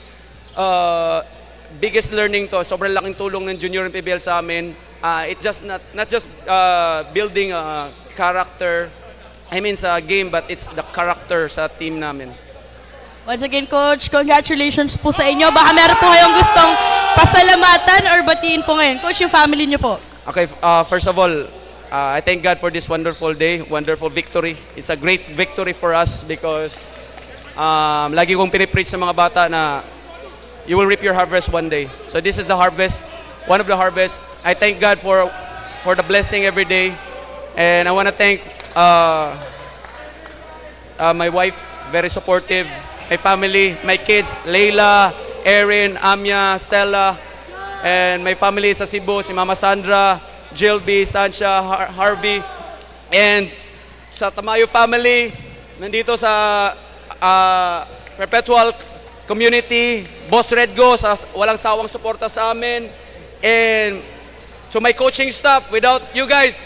Biggest learning to. Sobrang laking tulong ng Junior MPBL sa amin. It's just not just building character, I mean sa game, but it's the character sa team namin. Once again, Coach, congratulations po sa inyo. Baka meron po kayong gustong pasalamatan or batiin po ngayon. Coach, yung family niyo po. Okay, first of all, I thank God for this wonderful day, wonderful victory. It's a great victory for us because lagi kong pinipreach sa mga bata na you will reap your harvest one day. So this is the harvest, one of the harvests. I thank God for the blessing every day. And I want to thank my wife, very supportive, my family, my kids, Layla, Erin, Amya, Sella, and my family sa Cebu, si Mama Sandra, Jilby, Sansha, Harvey, and sa Tamayo family, nandito sa Perpetual community, Boss Redgo, sa walang sawang suporta sa amin, and to my coaching staff, without you guys,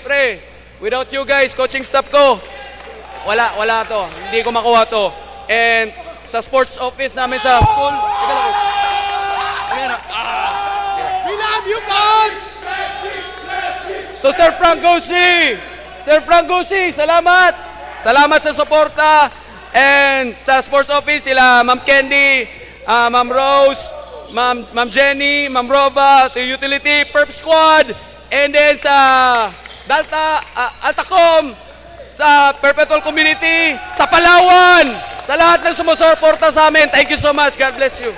without you guys, coaching staff ko, wala to, hindi ko makuha to. And sa sports office namin sa school, We love you, Coach! to Sir Frank Gusi, salamat! Salamat sa suporta. And sa sports office, sila Ma'am Candy, Ma'am Rose, Ma'am Jenny, Ma'am Rova, to utility, Perp Squad, and then sa Altacom, sa Perpetual Community, sa Palawan, sa lahat ng sumusuporta sa amin. Thank you so much. God bless you.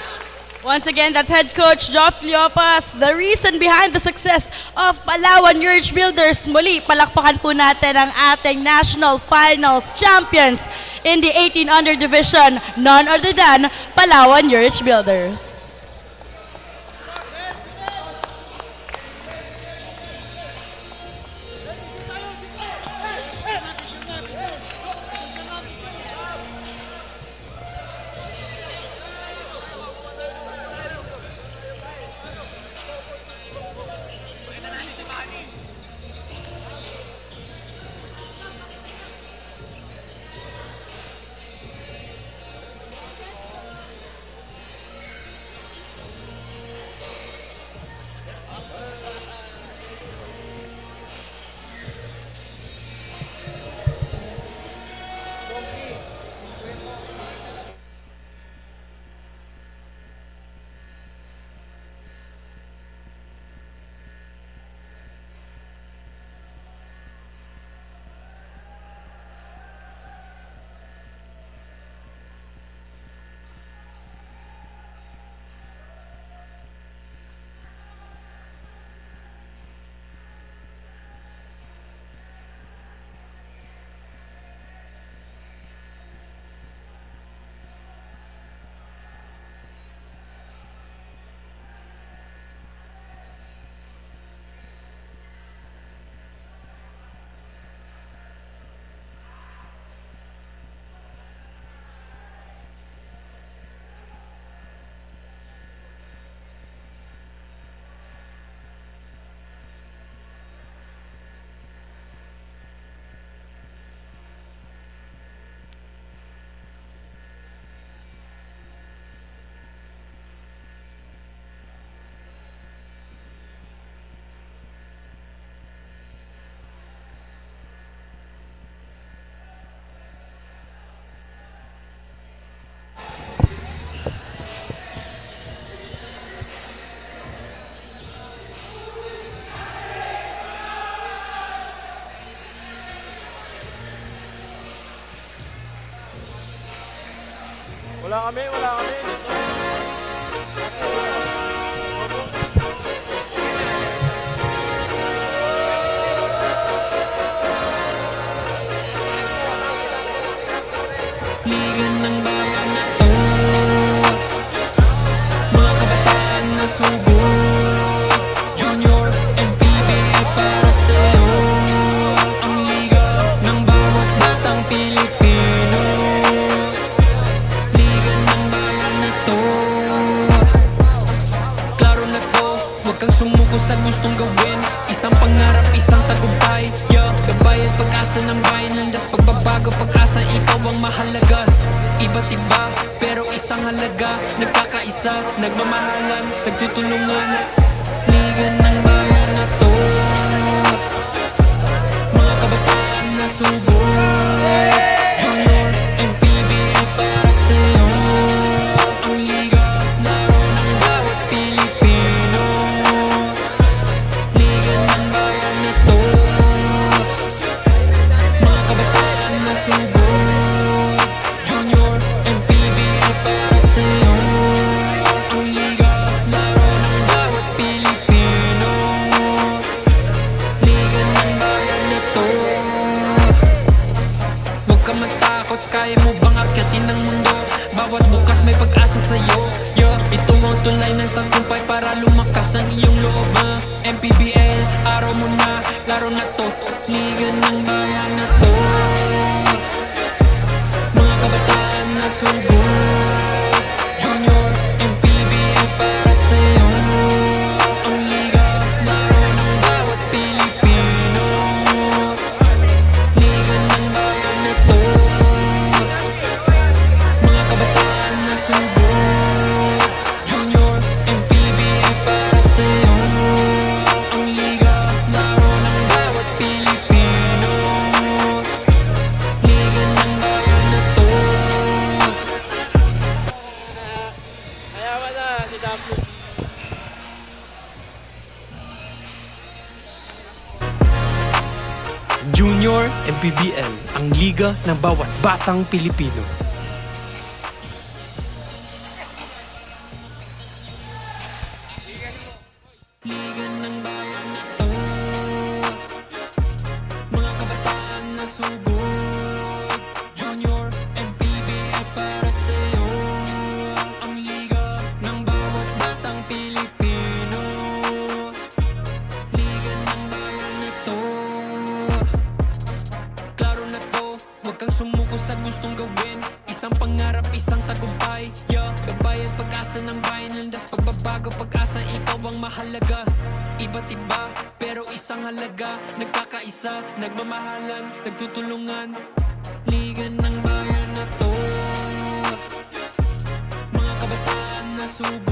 Once again, that's head coach Joff Cleopas, the reason behind the success of Palawan Yurich Builders. Muli, palakpakan po natin ang ating national finals champions in the 18 under division, none other than Palawan Yurich Builders. Wala kami. Ligan ng bayan na to, mga kabataan na sugo, Junior MPBL para sa'yo. Ang liga ng bawat batang Pilipino, ligan ng bayan na to. Klaro na to, huwag kang sumuko sa gustong gawin. Isang pangarap, isang tagumpay, yeah. Gabay at pag-asa ng bayan, landas pagbabago, pag-asa, ikaw ang mahalaga. Iba't iba, pero isang halaga. Nagkakaisa, nagmamahalan, nagtutulungan. Ligan ng bayan na to. ng bayan na to, mga kabataan na subok, Junior, MPBL para sa'yo. Ang liga, laro ng bawat Pilipino. Liga ng bayan na to, mga kabataan na subok, Junior, MPBL para sa'yo. Ang liga, laro ng bawat Pilipino. Liga ng bayan na to. Junior MPBL, ang liga ng bawat batang Pilipino. Liga ng bayan na to, mga kabataan na sugod, Junior MPBL para sa'yo. Ang liga ng bawat batang Pilipino. Liga ng bayan na to. Klaro na to, huwag kang sumuko sa gustong gawin. Isang pangarap, isang tagumpay, yeah. Gabay at pag-asa ng bayan, landas pagbabago, pag-asa, ikaw ang mahalaga. Iba't iba, pero isang halaga. Nagkakaisa, nagmamahalan, nagtutulungan. Liga ng bayan na to, mga kabataan na subok.